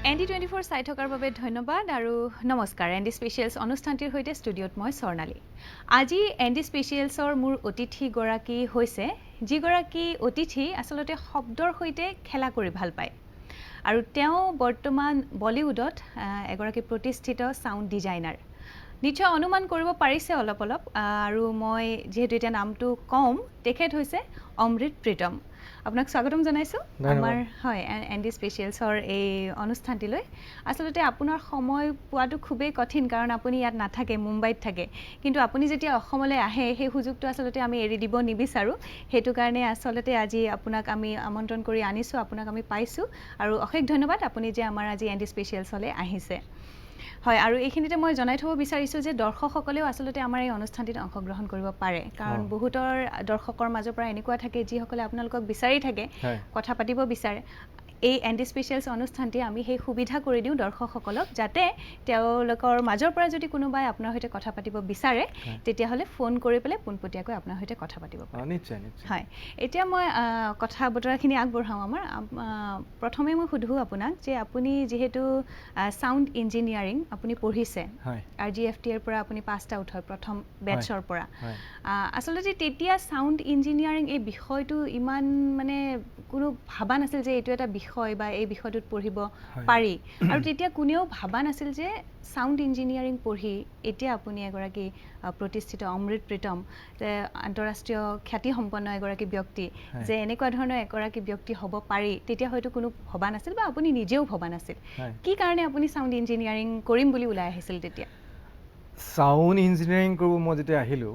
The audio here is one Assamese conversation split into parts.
ND24 চাই থকাৰ বাবে ধন্যবাদ আৰু নমস্কাৰ ND স্পেচিয়েলছ অনুষ্ঠানটিৰ হৈতে ষ্টুডিঅ'ত মই স্বৰ্ণালী আজি ND স্পেচিয়েলছৰ মোৰ অতিথি গৰাকী হৈছে যিগৰাকী অতিথি আসলতে শব্দৰ হৈতে খেলা কৰি ভাল পায় আৰু তেওঁ বৰ্তমান বলিউডত এগৰাকী প্ৰতিষ্ঠিত সাউণ্ড ডিজাইনাৰ নিশ্চয় অনুমান কৰিব পাৰিছে অলপ আৰু মই যেহেতু এটা নামটো কম তেখেত হৈছে অমৃত প্ৰীতম আপোনাক স্বাগতম জনাইছো আমাৰ হয় ND স্পেচিয়েলছৰ এই অনুষ্ঠানটিলৈ আসলতে আপোনাৰ সময় পোৱাটো খুবেই কঠিন কাৰণ আপুনি ইয়াত নাথাকে মুম্বাইত থাকে কিন্তু আপুনি যেতিয়া অসমলৈ আহে সেই সুযোগটো আসলতে আমি এৰি দিব নিবিচাৰো হেতু কাৰণে আসলতে আজি আপোনাক আমি আমন্ত্ৰণ কৰি আনিছো আপোনাক আমি পাইছো আৰু অশেষ ধন্যবাদ আপুনি যে আমাৰ আজি ND স্পেচিয়েলছলৈ আহিছে হয় আৰু এইখিনিতে মই জনাই থব বিচাৰিছো যে দৰ্শকসকলেও আসলতে আমাৰ এই অনুষ্ঠানটিত অংশগ্ৰহণ কৰিব পাৰে কাৰণ বহুতৰ দৰ্শকৰ মাজৰ পৰা এনেকুৱা থাকে যিসকলে আপোনালোকক বিচাৰি থাকে কথা পাতিব বিচাৰে এই ND স্পেচিয়েলছ অনুষ্ঠানটি আমি সেই সুবিধা কৰি দিও দৰ্শকসকলক যাতে তেওঁলোকৰ মাজৰ পৰা যদি কোনোবাই আপোনাৰ হৈতে কথা পাতিব বিচাৰে তেতিয়া হলে ফোন কৰি পেলে পোনপটীয়াকৈ আপোনাৰ হৈতে কথা পাতিব পাৰে নিশ্চয় হয় এতিয়া মই কথা বতৰাখিনি আগবঢ়াও আমাৰ প্ৰথমে মই সুধো আপোনাক যে আপুনি যেহেতু সাউণ্ড ইঞ্জিনিয়াৰিং আপুনি পঢ়িছে RGFT এৰ পৰা আপুনি পাছ আউট হয় প্ৰথম বেটছৰ পৰা আসলতে তেতিয়া সাউণ্ড ইঞ্জিনিয়াৰিং এই বিষয়টো ইমান মানে কোনো ভাবা নাছিল যে এইটো এটা বিষয় বা এই বিষয়টোত পঢ়িব পাৰি আৰু তেতিয়া কোনেও ভাবা নাছিল যে সাউণ্ড ইঞ্জিনিয়াৰিং পঢ়ি এতিয়া আপুনি এগৰাকী প্ৰতিষ্ঠিত অমৃত প্ৰীতম আন্তঃৰাষ্ট্ৰীয় খ্যাতি সম্পন্ন এগৰাকী ব্যক্তি যে এনেকুৱা ধৰণৰ এগৰাকী ব্যক্তি হ'ব পাৰি তেতিয়া হয়তো কোনো ভবা নাছিল বা আপুনি নিজেও ভবা নাছিল কি কাৰণে আপুনি সাউণ্ড ইঞ্জিনিয়াৰিং কৰিম বুলি ওলাই আহিছিল তেতিয়া সাউণ্ড ইঞ্জিনিয়াৰিং কৰিব মই যেতিয়া আহিলো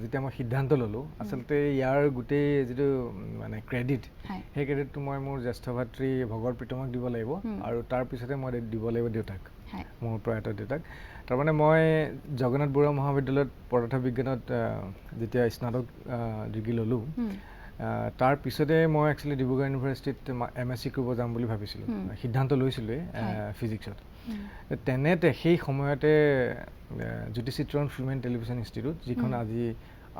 যেতিয়া মই সিদ্ধান্ত ললো আসলতে ইয়াৰ গোটেই যেটো মানে ক্ৰেডিট সেই ক্ৰেডিটটো মই মোৰ জ্যেষ্ঠ ভাতৃ ভগৰ প্ৰীতমক দিব লাগিব আৰু তাৰ পিছতে মই দিব লাগিব দেউতাক মোৰ প্ৰয়াত দেউতাক তাৰ মানে মই জগন্নাথ বৰুৱা মহাবিদ্যালয়ত পদাৰ্থ বিজ্ঞানত যেতিয়া স্নাতক ডিগ্ৰী ললো তাৰ পিছতে মই একচুয়ালি ডিব্ৰুগড় ইউনিভাৰ্চিটিত MSc কৰিব যাম বুলি ভাবিছিলো সিদ্ধান্ত লৈছিলো ফিজিক্সত তেনেতে সেই সময়তে জ্যোতিচিত্ৰণ ফিল্ম এণ্ড টেলিভিছন ইনষ্টিটিউট যিখন আজি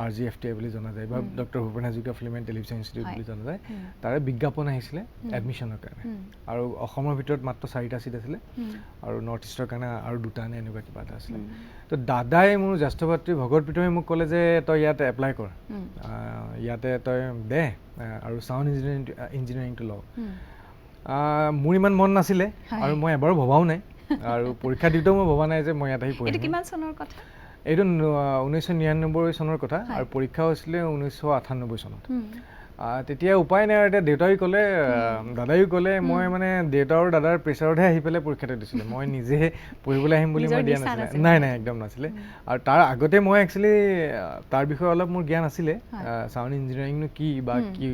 RGFT বুলি জনা যায় বা doctor Bhupen Hazarika film and television institute বুলি জনা যায় তাৰে বিজ্ঞাপন আহিছিলে এডমিশনৰ কাৰণে আৰু অসমৰ ভিতৰত মাত্ৰ 4টা সিট আছিল আৰু নৰ্থ ইষ্টৰ কাৰণে আৰু দুটা নে এনেকুৱা কিবা এটা আছিল তো দাদাই মোৰ জ্যেষ্ঠ ভাতৃ ভগত প্ৰীতমে মোক ক'লে যে তই ইয়াত এপ্লাই কৰ ইয়াতে তই দে আৰু সাউণ্ড ইঞ্জিনিয়াৰিংটো ল মোৰ ইমান মন নাছিলে আৰু মই এবাৰো ভবাও নাই আৰু পৰীক্ষা দিওঁতেও মই ভবা নাই যে মই ইয়াত আহি পঢ়িম এইটো কিমান চনৰ কথা এইটো 1999 চনৰ কথা আৰু পৰীক্ষা হৈছিলে 1998 চনত তেতিয়া উপায় নাই আৰু এতিয়া দেউতাই ক'লে দাদাইও ক'লে মই মানে দেউতা আৰু দাদাৰ প্ৰেছাৰতহে আহি পেলাই পৰীক্ষাটো দিছিলোঁ মই নিজে পঢ়িবলৈ আহিম বুলি মই দিয়া নাছিলে নাই একদম নাছিলে আৰু তাৰ আগতে মই একচুৱেলি তাৰ বিষয়ে অলপ মোৰ জ্ঞান আছিলে সাউণ্ড ইঞ্জিনিয়াৰিংনো কি বা কি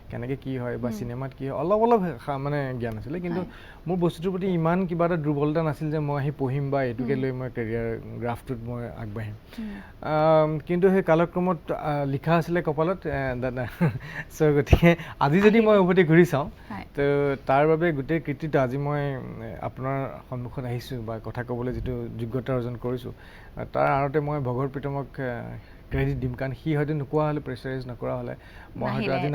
কেনেকৈ কি হয় বা চিনেমাত কি হয় অলপ মানে জ্ঞান আছিলে কিন্তু মোৰ বস্তুটোৰ প্ৰতি ইমান কিবা এটা দুৰ্বলতা নাছিল যে মই আহি পঢ়িম বা এইটোকে লৈ মই কেৰিয়াৰ গ্ৰাফটোত মই আগবাঢ়িম কিন্তু সেই কালক্ৰমত লিখা আছিলে কপালত দাদা চ' গতিকে আজি যদি মই উভতি ঘূৰি চাওঁ তো তাৰ বাবে গোটেই কৃতিত্ব আজি মই আপোনাৰ সন্মুখত আহিছোঁ বা কথা ক'বলৈ যিটো যোগ্যতা অৰ্জন কৰিছোঁ তাৰ আঁৰতে মই ভগৰ প্ৰীতমক ক্ৰেডিট দিম কাৰণ সি হয়তো নোকোৱা হ'লে প্ৰেছাৰাইজ নকৰা হ'লে মই হয়তো আজি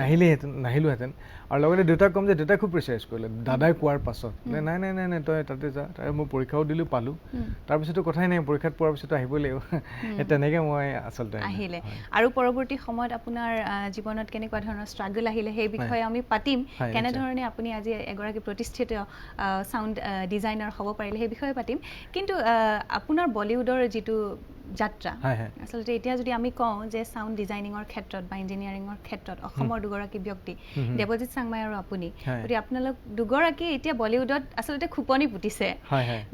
নাহিলোহেঁতেন আৰু লগতে দেউতাক ক'ম যে দেউতাই খুব প্ৰেছাৰাইজ কৰিলে দাদাই কোৱাৰ পাছত নাই তই তাতে যা তাই মই পৰীক্ষাও দিলোঁ পালোঁ তাৰপিছতো কথাই নাই পৰীক্ষাত পোৱাৰ পিছতো আহিবই লাগিব তেনেকৈ মই আচলতে আহিলে আৰু পৰৱৰ্তী সময়ত আপোনাৰ জীৱনত কেনেকুৱা ধৰণৰ ষ্ট্ৰাগল আহিলে সেই বিষয়ে আমি পাতিম কেনেধৰণে আপুনি আজি এগৰাকী প্ৰতিষ্ঠিত সাউণ্ড ডিজাইনাৰ হ'ব পাৰিলে সেই বিষয়ে পাতিম কিন্তু আপোনাৰ বলিউডৰ যিটো যাত্ৰা আসলতে এতিয়া যদি আমি কওঁ যে সাউণ্ড ডিজাইনিঙৰ ক্ষেত্ৰত বা ইঞ্জিনিয়াৰিঙৰ ক্ষেত্ৰত অসমৰ দুগৰাকী ব্যক্তি দেৱজিৎ চাংমাই আৰু আপুনি গতিকে আপোনালোক দুগৰাকী এতিয়া বলিউডত আসলতে খুপনি পুতিছে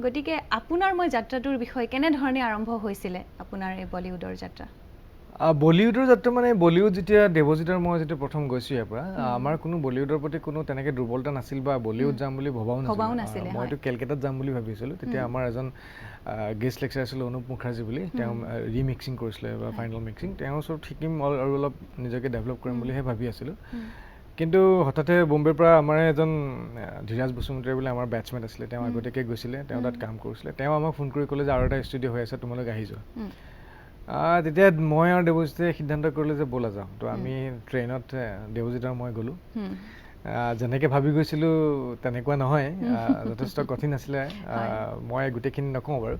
গতিকে আপোনাৰ মই যাত্ৰাটোৰ বিষয়ে কেনেধৰণে আৰম্ভ হৈছিলে আপোনাৰ এই বলিউডৰ যাত্ৰা বলিউডৰ যাত্ৰা মানে বলিউড যেতিয়া দেৱজিতৰ মই যেতিয়া প্ৰথম গৈছোঁ ইয়াৰ পৰা আমাৰ কোনো বলিউডৰ প্ৰতি কোনো তেনেকৈ দুৰ্বলতা নাছিল বা বলিউড যাম বুলি ভবাও নাছিল মইতো কেলকাতাত যাম বুলি ভাবিছিলোঁ তেতিয়া আমাৰ এজন গেষ্ট লেকচাৰ আছিলে অনুপ মুখাৰ্জী বুলি তেওঁ ৰিমিক্সিং কৰিছিলে বা ফাইনেল মিক্সিং তেওঁ চব শিকিম আৰু অলপ নিজকে ডেভেলপ কৰিম বুলিহে ভাবি আছিলোঁ কিন্তু হঠাতে বম্বেৰ পৰা আমাৰ এজন ধীৰাজ বসুমতাৰী বুলি আমাৰ বেটছমেট আছিলে তেওঁ আগতীয়াকৈ গৈছিলে তেওঁ তাত কাম কৰিছিলে তেওঁ আমাক ফোন কৰি ক'লে যে আৰু এটা ষ্টুডিঅ' হৈ আছে তোমালোক আহি যোৱা তেতিয়া মই আৰু দেৱজিতে সিদ্ধান্ত কৰিলোঁ যে ব'লা যাওঁ তো আমি ট্ৰেইনত দেৱজিত আৰু মই গ'লোঁ যেনেকৈ ভাবি গৈছিলোঁ তেনেকুৱা নহয়, যথেষ্ট কঠিন আছিলে। মই গোটেইখিনি নকওঁ বাৰু,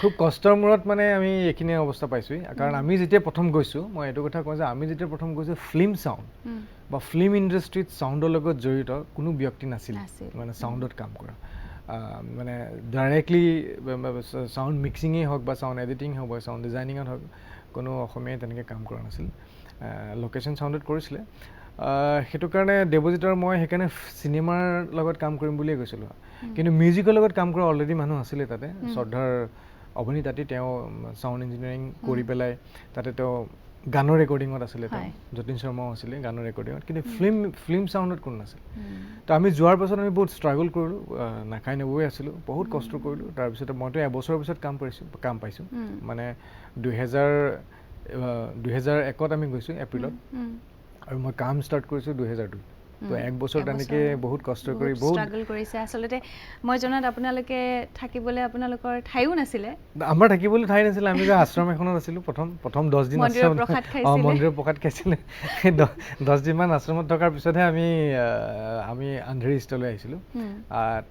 খুব কষ্টৰ মূৰত মানে আমি এইখিনি অৱস্থা পাইছোঁ। কাৰণ আমি যেতিয়া প্ৰথম গৈছোঁ, মই এইটো কথা কওঁ যে আমি যেতিয়া প্ৰথম গৈছোঁ ফিল্ম চাউণ্ড বা ফিল্ম ইণ্ডাষ্ট্ৰীত চাউণ্ডৰ লগত জড়িত কোনো ব্যক্তি নাছিল মানে চাউণ্ডত কাম কৰা। মানে ডাইৰেক্টলি চাউণ্ড মিক্সিঙেই হওক বা চাউণ্ড এডিটিং হওক বা চাউণ্ড ডিজাইনিঙত হওক কোনো অসমীয়াই তেনেকৈ কাম কৰা নাছিল। লোকেশ্যন চাউণ্ডত কৰিছিলে। সেইটো কাৰণে দেৱজিৎ আৰু মই সেইকাৰণে চিনেমাৰ লগত কাম কৰিম বুলিয়ে গৈছিলোঁ। কিন্তু মিউজিকৰ লগত কাম কৰা অলৰেডি মানুহ আছিলে তাতে। শ্ৰদ্ধাৰ অৱনী তাঁতী, তেওঁ চাউণ্ড ইঞ্জিনিয়াৰিং কৰি পেলাই তাতে তেওঁ গানৰ ৰেকৰ্ডিঙত আছিলে, তেওঁ যতীন শৰ্মাও আছিলে গানৰ ৰেকৰ্ডিঙত। কিন্তু ফিল্ম চাউণ্ডত কোনো নাছিল। তো আমি যোৱাৰ পাছত আমি বহুত ষ্ট্ৰাগল কৰিলোঁ, নাখাই নবৈ আছিলোঁ, বহুত কষ্ট কৰিলোঁ। তাৰপিছত মইতো এবছৰৰ পিছত কাম পাইছোঁ। মানে 2001ত আমি গৈছোঁ এপ্ৰিলত, আৰু মই কাম ষ্টাৰ্ট কৰিছোঁ 2002। তো এক বছৰ তেনেকৈ বহুত কষ্ট কৰি বহুত ষ্ট্ৰাগল কৰিছে। আচলতে মই জনাত আপোনালোকে থাকিবলৈ আপোনালোকৰ ঠাইও নাছিলে। আমাৰ থাকিবলৈ ঠাই নাছিলে। আমি আশ্ৰম এখনত আছিলোঁ প্ৰথম 10 দিন। মন্দিৰৰ প্ৰসাদ খাইছিলে। 10 দিনমান আশ্ৰমত থকাৰ পিছতহে আমি আন্ধেৰী ষ্টলৈ আহিছিলোঁ।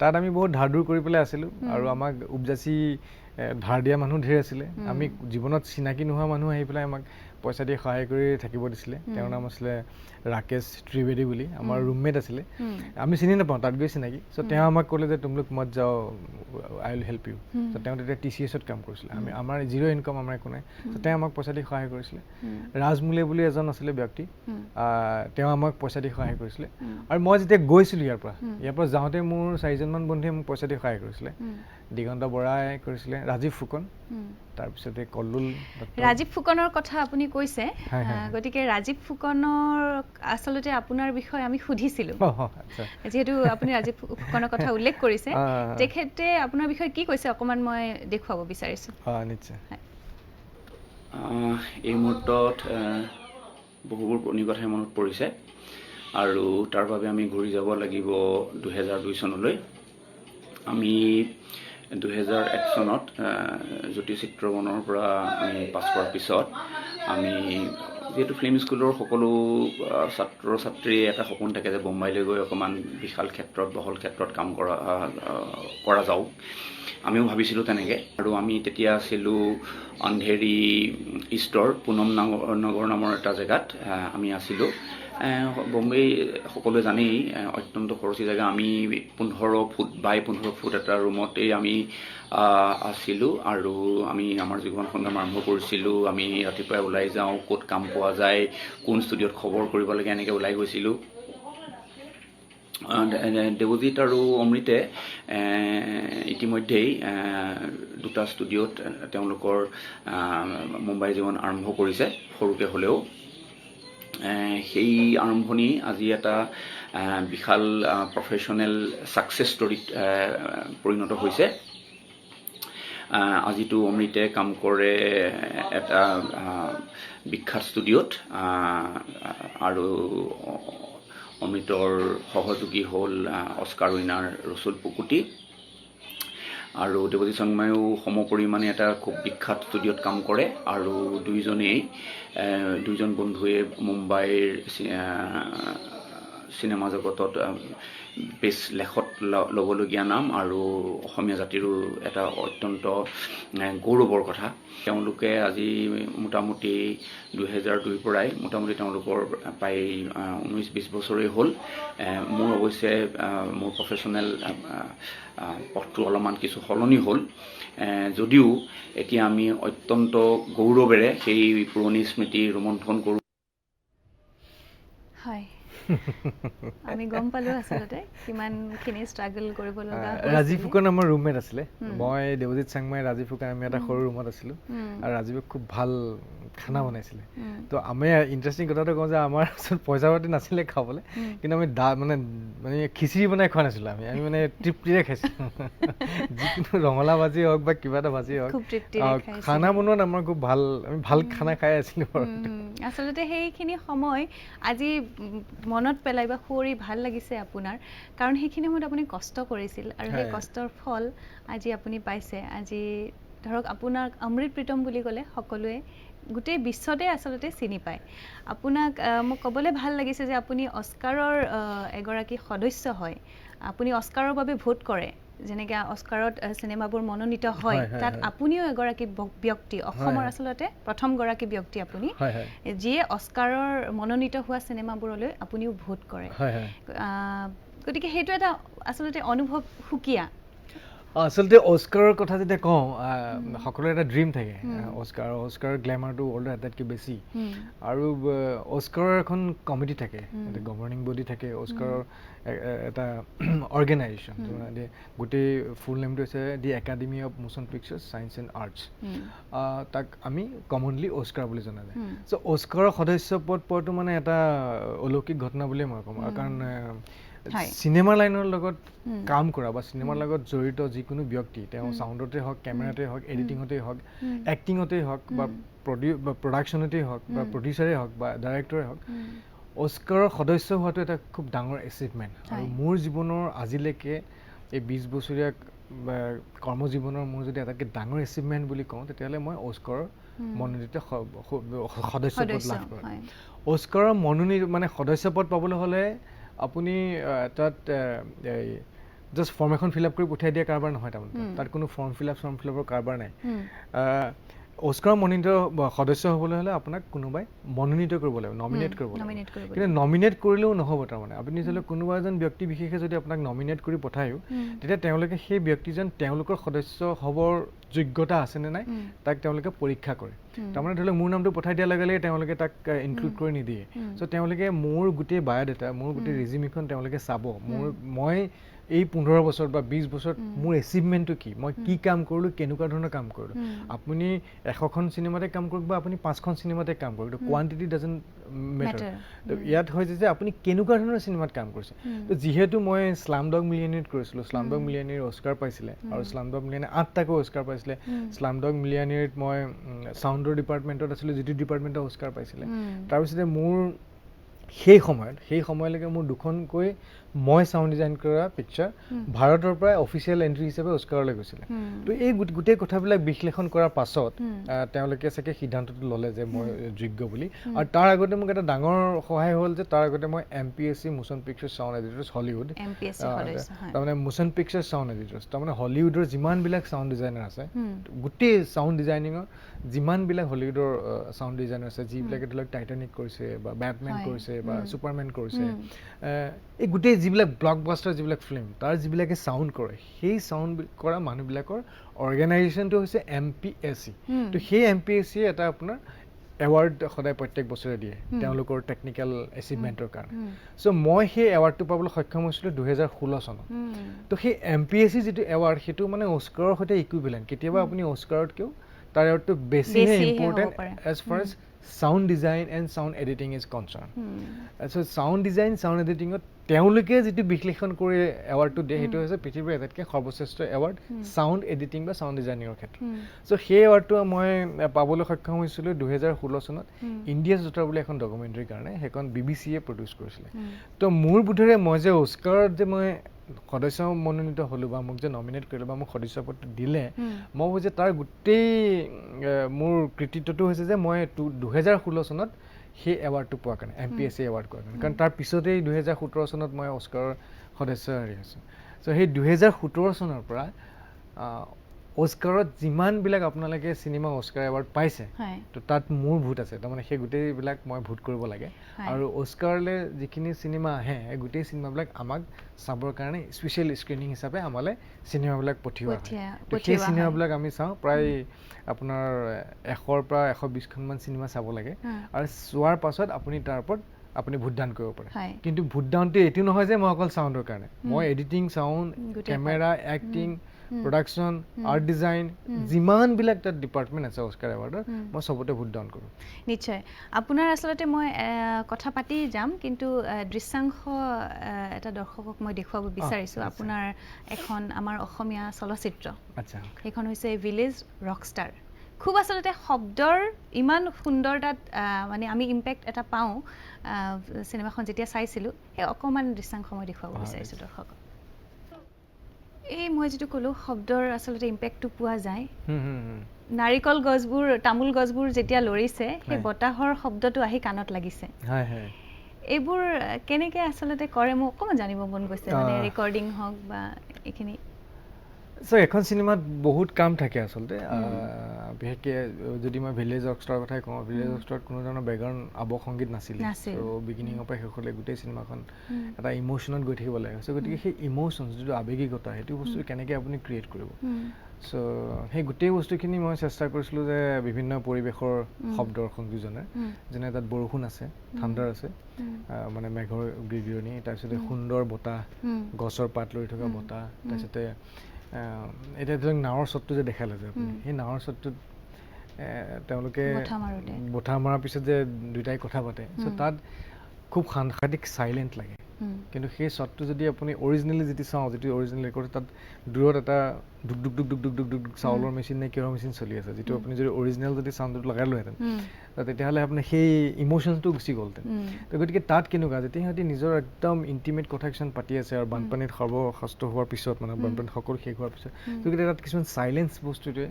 তাত আমি বহুত ধাৰ ধুৰ কৰি পেলাই আছিলোঁ, আৰু আমাক উপজাচি ধাৰ দিয়া মানুহ ধেৰ আছিলে। আমি জীৱনত চিনাকি নোহোৱা মানুহ আহি পেলাই আমাক পইচা দি সহায় কৰি থাকিব দিছিলে। তেওঁৰ নাম আছিলে ৰাকেশ ত্ৰিবেদী বুলি, আমাৰ ৰুমমেট আছিলে। আমি চিনি নাপাওঁ, তাত গৈ চিনাকি। চ' তেওঁ আমাক ক'লে যে তুমলোক মত যাও, আই উইল হেল্প ইউ। চ' তেওঁ তেতিয়া TCSত কাম কৰিছিলে। আমাৰ জিৰ' ইনকাম, আমাৰ একো নাই। চ' তেওঁ আমাক পইচা দি সহায় কৰিছিলে। ৰাজমূলে বুলি এজন আছিলে ব্যক্তি, তেওঁ আমাক পইচা দি সহায় কৰিছিলে। আৰু মই যেতিয়া গৈছিলোঁ ইয়াৰ পৰা যাওঁতে মোৰ 4জনমান বন্ধুৱে মোক পইচা দি সহায় কৰিছিলে। দিগন্ত বৰাই কৰিছিলে, ৰাজীৱ ফুকন, তাৰপিছতে কল্লুল। ৰাজীৱ ফুকনৰ কথা আপুনি কৈছে, গতিকে ৰাজীৱ ফুকনৰ আচলতে আপোনাৰ বিষয়ে আমি সুধিছিলোঁ, যিহেতু আপুনি ৰাজীৱ ফুকনৰ কথা উল্লেখ কৰিছে। তেখেতে আপোনাৰ বিষয়ে কি কৈছে অকণমান মই দেখুৱাব বিচাৰিছোঁ। নিশ্চয়। এই মুহূৰ্তত বহুবোৰ পুৰণি কথাই মনত পৰিছে, আৰু তাৰ বাবে আমি ঘূৰি যাব লাগিব 2002 চনলৈ। আমি 2001 চনত জ্যোতিচিত্ৰবনৰ পৰা আমি পাছ কৰাৰ পিছত আমি যিহেতু ফিল্ম স্কুলৰ সকলো ছাত্ৰ ছাত্ৰীয়ে এটা সপোন থাকে যে বোম্বাইলৈ গৈ অকণমান বিশাল ক্ষেত্ৰত, বহল ক্ষেত্ৰত কাম কৰা যাওক। আমিও ভাবিছিলোঁ তেনেকৈ, আৰু আমি তেতিয়া আছিলোঁ আন্ধেৰী ইষ্টৰ পুনম নগৰ নামৰ এটা জেগাত আমি আছিলোঁ। বম্বে সকলোৱে জানেই অত্যন্ত খৰচী জেগা। আমি 15 ফুট বাই 15 ফুট এটা ৰুমতেই আমি আছিলোঁ, আৰু আমি আমাৰ জীৱন সংগ্ৰাম আৰম্ভ কৰিছিলোঁ। আমি ৰাতিপুৱাই ওলাই যাওঁ, ক'ত কাম পোৱা যায়, কোন ষ্টুডিঅ'ত খবৰ কৰিব লাগে, এনেকৈ ওলাই গৈছিলোঁ। দেৱজিৎ আৰু অমৃতে ইতিমধ্যেই 2টা ষ্টুডিঅ'ত তেওঁলোকৰ মুম্বাই জীৱন আৰম্ভ কৰিছে, সৰুকৈ হ'লেও। সেই আৰম্ভণি আজি এটা বিশাল প্ৰফেশ্যনেল ছাকচেছ ষ্টৰীত পৰিণত হৈছে। আজিতো অমৃতে কাম কৰে এটা বিখ্যাত ষ্টুডিঅ'ত, আৰু অমৃতৰ সহযোগী হ'ল অস্কাৰ উইনাৰ ৰচুল পুকুটি, আৰু দেৱজিৎ শৰ্মায়ো সমপৰিমাণে এটা খুব বিখ্যাত ষ্টুডিঅ'ত কাম কৰে। আৰু দুইজন বন্ধুৱে মুম্বাইৰ চিনেমা জগতত বেছ লেখত ল'বলগীয়া নাম, আৰু অসমীয়া জাতিৰো এটা অত্যন্ত গৌৰৱৰ কথা। তেওঁলোকে আজি মোটামুটি 2002 পৰাই মোটামুটি তেওঁলোকৰ প্ৰায় 19-20 বছৰেই হ'ল। মোৰ অৱশ্যে মোৰ প্ৰফেশ্যনেল পথটো অলপমান কিছু সলনি হ'ল, যদিও এতিয়া আমি অত্যন্ত গৌৰৱেৰে সেই পুৰণি স্মৃতি ৰোমন্থন কৰোঁ। হয়, আমি গম পালোঁ আচলতে কিমানখিনি ষ্ট্ৰাগল কৰিব লগা। ৰাজীৱ ফুকন আমাৰ ৰুমমেট আছিলে। মই দেৱজিৎ চাংমাই ৰাজীৱ ফুকন আমি এটা সৰু ৰুমত আছিলোঁ, আৰু ৰাজীৱে খুব ভাল খানা বনাইছিলে। তো আমি ইণ্টাৰেষ্টিং কথাটো কওঁ যে আমাৰ ওচৰত পইচা পাতি নাছিলে খাবলৈ, কিন্তু আমি মানে খিচিৰি বনাই খোৱা নাছিলোঁ। আমি মানে তৃপ্তিৰে খাইছিলোঁ। যিকোনো ৰঙালাও ভাজি হওক বা কিবা এটা ভাজি হওক, খানা বনোৱাত আমাৰ খুব ভাল, আমি ভাল খানা খাই আছিলোঁ। আচলতে সেইখিনি সময় আজি মনত পেলাই বা সুঁৱৰি ভাল লাগিছে আপোনাৰ, কাৰণ সেইখিনি সময়ত আপুনি কষ্ট কৰিছিল, আৰু সেই কষ্টৰ ফল আজি আপুনি পাইছে। আজি ধৰক আপোনাক অমৃত প্ৰীতম বুলি ক'লে সকলোৱে গোটেই বিশ্বতে আচলতে চিনি পায় আপোনাক মোক ক'বলৈ ভাল লাগিছে যে আপুনি অস্কাৰৰ এগৰাকী সদস্য হয় আপুনি অস্কাৰৰ বাবে ভোট কৰে যেনেকৈ অস্কাৰত চিনেমাবোৰ মনোনীত হয় তাত আপুনিও এগৰাকী ব্যক্তি অসমৰ আচলতে প্ৰথমগৰাকী ব্যক্তি আপুনি যিয়ে অস্কাৰৰ মনোনীত হোৱা চিনেমাবোৰলৈ আপুনিও ভোট কৰে গতিকে সেইটো এটা আচলতে অনুভৱ সুকীয়া আচলতে অস্কাৰৰ কথা যেতিয়া কওঁ সকলোৰে এটা ড্ৰিম থাকে অস্কাৰৰ গ্লেমাৰটো ৱৰ্ল্ডৰ আটাইতকৈ বেছি আৰু অস্কাৰৰ এখন কমিটি থাকে এটা গভৰ্ণিং বডি থাকে অস্কাৰৰ এটা অৰ্গেনাইজেশ্যন গোটেই ফুল নেমটো হৈছে দি academy of motion pictures science and arts তাক আমি কমনলি অস্কাৰ বুলি জনা যায় চ' অস্কাৰৰ সদস্য পদ পোৱাটো মানে এটা অলৌকিক ঘটনা বুলিয়ে মই ক'ম কাৰণ চিনেমা লাইনৰ লগত কাম কৰা বা চিনেমাৰ লগত জড়িত যিকোনো ব্যক্তি তেওঁ চাউণ্ডতে হওক কেমেৰাতে হওক এডিটিঙতেই হওক এক্টিঙতেই হওক বা প্ৰডাকশ্যনতেই হওক বা প্ৰডিউচাৰেই হওক বা ডাইৰেক্টৰে হওক অস্কাৰৰ সদস্য হোৱাটো এটা খুব ডাঙৰ এচিভমেণ্ট আৰু মোৰ জীৱনৰ আজিলৈকে এই 20 বছৰীয়া কৰ্মজীৱনৰ মোৰ যদি আটাইতকৈ ডাঙৰ এচিভমেণ্ট বুলি কওঁ তেতিয়াহ'লে মই অস্কাৰৰ মনোনীত সদস্য পদ লাভ কৰোঁ অস্কাৰৰ মনোনীত মানে সদস্য পদ পাবলৈ হ'লে আপুনি তাত জাষ্ট ফৰ্ম এখন ফিল আপ কৰি পঠিয়াই দিয়া কাৰবাৰ নহয় তাৰমানে তাত কোনো ফৰ্ম ফিল আপৰ কাৰবাৰ নাই অস্কাৰ মনোনীত সদস্য হ'বলৈ হ'লে আপোনাক কোনোবাই মনোনীত কৰিব লাগিব নমিনেট কৰিব লাগিব কিন্তু নমিনেট কৰিলেও নহ'ব তাৰমানে আপুনি যদি কোনোবা এজন ব্যক্তি বিশেষে যদি আপোনাক নমিনেট কৰি পঠায়ো তেতিয়া তেওঁলোকে সেই ব্যক্তিজন তেওঁলোকৰ সদস্য হ'বৰ যোগ্যতা আছেনে নাই তাক তেওঁলোকে পৰীক্ষা কৰে তাৰমানে ধৰি লওক মোৰ নামটো পঠাই দিয়াৰ লগে লগে তেওঁলোকে তাক ইনক্লুড কৰি নিদিয়ে চ' তেওঁলোকে মোৰ গোটেই বায়'ডাটা মোৰ গোটেই ৰিজিউমিখন তেওঁলোকে চাব মই এই 15 বছৰ বা 20 বছৰত মোৰ এচিভমেণ্টটো কি মই কি কাম কৰিলোঁ কেনেকুৱা ধৰণৰ কাম কৰিলোঁ আপুনি 100খন চিনেমাতে কাম কৰক বা আপুনি 5খন চিনেমাতে কাম কৰক কোৱান্টিটি ডাজন্ট মেটাৰ ইয়াত হৈছে যে আপুনি কেনেকুৱা ধৰণৰ চিনেমাত কাম কৰিছে তো যিহেতু মই স্লামডগ মিলিয়নিয়াৰত কৰিছিলোঁ স্লামডগ মিলিয়নিয়াৰ অস্কাৰ পাইছিলে আৰু স্লামডগ মিলিয়নিয়াৰ 8টাকৈ অস্কাৰ পাইছিলে স্লামডগ মিলিয়নিয়াৰত মই চাউণ্ডৰ ডিপাৰ্টমেণ্টত আছিলোঁ যিটো ডিপাৰ্টমেণ্টত অস্কাৰ পাইছিলে তাৰপিছতে মোৰ সেই সময়লৈকে মোৰ দুখনকৈ মই চাউণ্ড ডিজাইন কৰা পিকচাৰ ভাৰতৰ পৰা অফিচিয়েল এণ্ট্ৰি হিচাপে অস্কাৰলৈ গৈছিলে তো এই গোটেই কথাবিলাক বিশ্লেষণ কৰাৰ পাছত তেওঁলোকে চাগে সিদ্ধান্তটো ল'লে যে মই যোগ্য বুলি আৰু তাৰ আগতে মোক এটা ডাঙৰ সহায় হ'ল যে তাৰ আগতে মই MPSC motion picture sound editors Hollywood তাৰমানে মোশ্যন পিকচাৰ চাউণ্ড এডিটৰ্ছ তাৰমানে হলিউডৰ যিমানবিলাক চাউণ্ড ডিজাইনাৰ আছে গোটেই চাউণ্ড ডিজাইনিঙৰ যিমানবিলাক হলিউডৰ চাউণ্ড ডিজাইনাৰ আছে যিবিলাকে ধৰি লওক টাইটানিক কৰিছে বা বেটমেন কৰিছে বা ছুপাৰমেন কৰিছে এই গোটেই যিবিলাক ব্লকবাষ্টাৰ যিবিলাক ফিল্ম তাৰ যিবিলাকে চাউণ্ড কৰে সেই চাউণ্ড কৰা মানুহবিলাকৰ অৰ্গেনাইজেশ্যনটো হৈছে MPSC তো সেই MPSC এটা আপোনাৰ এৱাৰ্ড সদায় প্ৰত্যেক বছৰে দিয়ে তেওঁলোকৰ টেকনিকেল এচিভমেণ্টৰ কাৰণে চ' মই সেই এৱাৰ্ডটো পাবলৈ সক্ষম হৈছিলোঁ 2016 চনত তো সেই MPSC যিটো এৱাৰ্ড সেইটো মানে অস্কাৰৰ সৈতে ইকুইভেলেণ্ট কেতিয়াবা আপুনি অস্কাৰতকৈও তাৰ এৱাৰ্ডটো বেছিহে important as far as sound design and sound editing is concern so' sound design sound এডিটিঙত তেওঁলোকে যিটো বিশ্লেষণ কৰি এৱাৰ্ডটো দিয়ে সেইটো হৈছে পৃথিৱীৰ আটাইতকৈ সৰ্বশ্ৰেষ্ঠ এৱাৰ্ড সাউণ্ড এডিটিং বা সাউণ্ড ডিজাইনিঙৰ ক্ষেত্ৰত চ' সেই এৱাৰ্ডটো মই পাবলৈ সক্ষম হৈছিলোঁ 2016 চনত ইণ্ডিয়া জোটাৰ বুলি এখন ডকুমেণ্টাৰীৰ কাৰণে সেইখন BBCয়ে প্ৰডিউচ কৰিছিলে তো মোৰ বোধেৰে মই যে অস্কাৰত যে মই সদস্য মনোনীত হ'লোঁ বা মোক যে নমিনেট কৰিলে বা মোক সদস্য পদটো দিলে মই ভাবোঁ যে তাৰ গোটেই মোৰ কৃতিত্বটো হৈছে যে মই 2016 চনত সেই এৱাৰ্ডটো পোৱাৰ কাৰণে MPSC এৱাৰ্ড পোৱাৰ কাৰণে কাৰণ তাৰ পিছতেই 2017 চনত মই অস্কাৰৰ সদস্য হেৰি হৈছোঁ চ' সেই 2017 চনৰ পৰা অস্কাৰত যিমানবিলাক আপোনালোকে চিনেমা অস্কাৰ এৱাৰ্ড পাইছে তো তাত মোৰ ভোট আছে তাৰমানে সেই গোটেইবিলাক মই ভোট কৰিব লাগে আৰু অস্কাৰলৈ যিখিনি চিনেমা আহে সেই গোটেই চিনেমাবিলাক আমাক চাবৰ কাৰণে স্পেচিয়েল স্ক্ৰিনিং হিচাপে আমালৈ চিনেমাবিলাক পঠিওৱা হয় তো সেই চিনেমাবিলাক আমি চাওঁ প্ৰায় আপোনাৰ 100ৰ পৰা 120খনমান চিনেমা চাব লাগে আৰু চোৱাৰ পাছত আপুনি তাৰ ওপৰত আপুনি ভোটদান কৰিব পাৰে কিন্তু ভোটদানটো এইটো নহয় যে মই অকল চাউণ্ডৰ কাৰণে মই editing sound camera acting production art design যিমানবিলাক তাত ডিপাৰ্টমেণ্ট আছে অস্কাৰ এৱাৰ্ডৰ মই চবতে ভোটদান কৰোঁ নিশ্চয় আপোনাৰ আচলতে মই কথা পাতি যাম কিন্তু দৃশ্যাংশ এটা দৰ্শকক মই দেখুৱাব বিচাৰিছোঁ আপোনাৰ এখন আমাৰ অসমীয়া চলচ্চিত্ৰ আচ্ছা সেইখন হৈছে ভিলেজ ৰকষ্টাৰ খুব আচলতে শব্দৰ ইমান সুন্দৰ তাত মানে আমি ইম্পেক্ট এটা পাওঁ চিনেমাখন যেতিয়া চাইছিলোঁ সেই অকণমান দৃশ্যাংশ মই দেখুৱাব বিচাৰিছোঁ দৰ্শকক এই মই যিটো ক'লোঁ শব্দৰ আচলতে ইম্পেক্টটো পোৱা যায় নাৰিকল গছবোৰ তামোল গছবোৰ যেতিয়া লৰিছে সেই বতাহৰ শব্দটো আহি কাণত লাগিছে হয় হয় এইবোৰ কেনেকৈ আচলতে কৰে মোক অকণমান জানিব মন গৈছে মানে ৰেকৰ্ডিং হওক বা এইখিনি এখন চিনেমাত বহুত কাম থাকে আচলতে বিশেষকৈ যদি মই ভিলেজ ৰকষ্টাৰৰ কথাই কওঁ ভিলেজ ৰকষ্টাৰত কোনো ধৰণৰ বেকগ্ৰাউণ্ড আৱসংগীত নাছিলে চ' বিগিনিঙৰ পৰা শেষলৈ গোটেই চিনেমাখন এটা ইম'শ্যনত গৈ থাকিব লাগে চ' গতিকে সেই ইম'শ্যনছ যিটো আৱেগিকতা সেইটো বস্তু কেনেকৈ আপুনি ক্ৰিয়েট কৰিব চ' সেই গোটেই বস্তুখিনি মই চেষ্টা কৰিছিলোঁ যে বিভিন্ন পৰিৱেশৰ শব্দৰ সংযোজনে যেনে তাত বৰষুণ আছে ঠাণ্ডাৰ আছে মানে মেঘৰ গিৰিগিৰণি তাৰপিছতে সুন্দৰ বতাহ গছৰ পাত লৰি থকা বতাহ তাৰপিছতে এতিয়া ধৰক নাৱৰ শ্বটটো যে দেখালে যে আপুনি সেই নাৱৰ শ্বটটোত তেওঁলোকে বঠা মৰাৰ পিছত যে দুয়োটাই কথা পাতে চ' তাত খুব সাংঘাতিক চাইলেণ্ট লাগে কিন্তু সেই শ্বটটো যদি আপুনি অৰিজিনেলি যিটো চাওঁ যিটো অৰিজিনেল ৰেকৰ্ড তাত দূৰত এটা ডুক ডুক ডুক ডুক ডুক ডুক ডুক চাউলৰ মেচিন নে কিহৰ মেচিন চলি আছে যিটো আপুনি যদি অৰিজিনেল যদি চাউণ্ডটো লগাই লোহেঁতেন তেতিয়াহ'লে আপোনাৰ সেই ইম'শ্যনছটো গুচি গ'লহেঁতেন তো গতিকে তাত কেনেকুৱা যেতিয়া সিহঁতি নিজৰ একদম ইণ্টিমেট কথা কিছুমান পাতি আছে আৰু বানপানীত সৰ্বহস্ত হোৱাৰ পিছত মানে বানপানীত সকলো শেষ হোৱাৰ পিছত গতিকে তাত কিছুমান চাইলেঞ্চ বস্তুটোৱে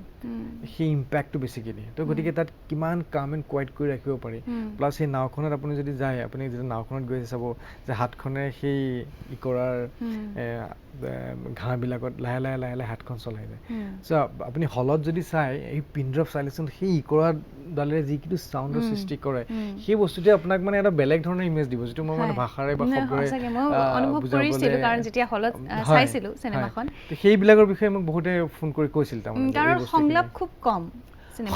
সেই ইম্পেক্টটো বেছিকৈ দিয়ে তো গতিকে তাত কিমান কাম এণ্ড কোৱাইট কৰি ৰাখিব পাৰি প্লাছ সেই নাওখনত আপুনি যদি যায় আপুনি যেতিয়া নাওখনত গৈ চাব যে হাতখনে সেই ইকৰাৰ ঘাঁহবিলাকত লাহে লাহে লাহে লাহে হাতখন চলাই যায় চ' আপুনি হলত যদি চাই এই পিনড্ৰপ চাইলেঞ্চত সেই ইকৰাডালেৰে যিটো চাউণ্ডৰ সৃষ্টি কৰে সেই বস্তুটোৱে আপোনাক মানে এটা বেলেগ ধৰণৰ ইমেজ দিব যিটো মই মানে ভাষাৰে বা শব্দৰে সেইবিলাকৰ বিষয়ে মোক বহুতে ফোন কৰি কৈছিল তাৰমানে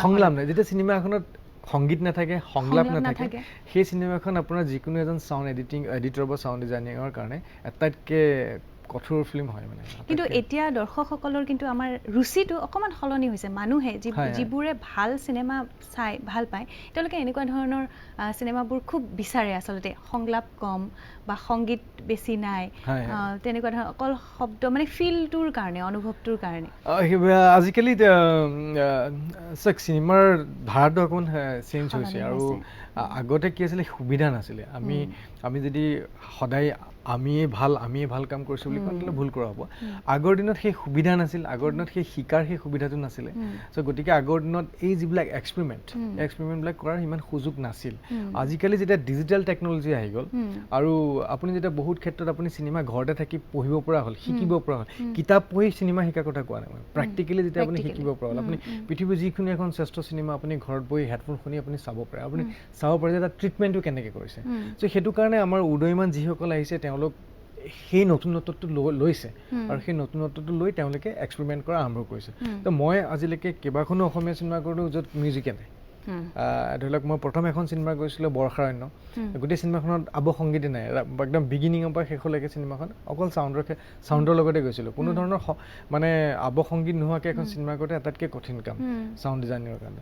সংলাপ নাই যেতিয়া চিনেমা এখনত সংগীত নাথাকে সংলাপ নাথাকে সেই চিনেমাখন আপোনাৰ যিকোনো এজন চাউণ্ড এডিটৰ বা চাউণ্ড ডিজাইনিঙৰ কাৰণে আটাইতকৈ কঠোৰ ফিল্ম হয় মানে কিন্তু এতিয়া দৰ্শকসকলৰ কিন্তু আমাৰ ৰুচিটো অকণমান সলনি হৈছে মানুহে যিবোৰে ভাল চিনেমা চাই ভাল পায় তেওঁলোকে এনেকুৱা ধৰণৰ চিনেমাবোৰ খুব বিচাৰে আচলতে সংলাপ কম বা সংগীত বেছি নাই তেনেকুৱা ধৰণৰ অকল শব্দ মানে ফিলটোৰ কাৰণে অনুভৱটোৰ কাৰণে আজিকালি চাওক চিনেমাৰ ধাৰাটো অকণমান চেঞ্জ হৈছে আৰু আগতে কি আছিলে সুবিধা নাছিলে আমি যদি সদায় আমিয়ে ভাল কাম কৰিছোঁ বুলি ক'লে ভুল কৰা হ'ব আগৰ দিনত সেই সুবিধা নাছিল আগৰ দিনত সেই শিকাৰ সেই সুবিধাটো নাছিলে চ' গতিকে আগৰ দিনত এই যিবিলাক এক্সপেৰিমেণ্টবিলাক কৰাৰ ইমান সুযোগ নাছিল আজিকালি যেতিয়া ডিজিটেল টেকন'লজি আহি গ'ল আৰু আপুনি যেতিয়া বহুত ক্ষেত্ৰত আপুনি চিনেমা ঘৰতে থাকি পঢ়িব পৰা হ'ল শিকিব পৰা হ'ল কিতাপ পঢ়ি চিনেমা শিকাৰ কথা কোৱা নাই মই প্ৰেক্টিকেলি যেতিয়া আপুনি শিকিব পৰা হ'ল আপুনি পৃথিৱীৰ যিকোনো এখন শ্ৰেষ্ঠ চিনেমা আপুনি ঘৰত বহি হেডফোন শুনি আপুনি চাব পাৰে আপুনি চাব পাৰে যে তাৰ ট্ৰিটমেণ্টটো কেনেকৈ কৰিছে চ' সেইটো কাৰণে আমাৰ উদয়মান যিসকল আহিছে তেওঁলোক সেই নতুনত্বটো লৈছে আৰু সেই নতুনত্বটো লৈ তেওঁলোকে এক্সপেৰিমেণ্ট কৰা আৰম্ভ কৰিছে তো মই আজিলৈকে কেইবাখনো অসমীয়া চিনেমা কৰিলোঁ য'ত মিউজিকে নাই ধৰি লওক মই প্ৰথম এখন চিনেমা কৰিছিলোঁ বৰ্ষাৰণ্য গোটেই চিনেমাখনত আৱসংগীতে নাই একদম বিগিনিঙৰ পৰা শেষলৈকে চিনেমাখন অকল চাউণ্ডৰ লগতে গৈছিলোঁ কোনো ধৰণৰ মানে আৱসংগীত নোহোৱাকৈ এখন চিনেমা কৰোঁতে আটাইতকৈ কঠিন কাম চাউণ্ড ডিজাইনিঙৰ কাৰণে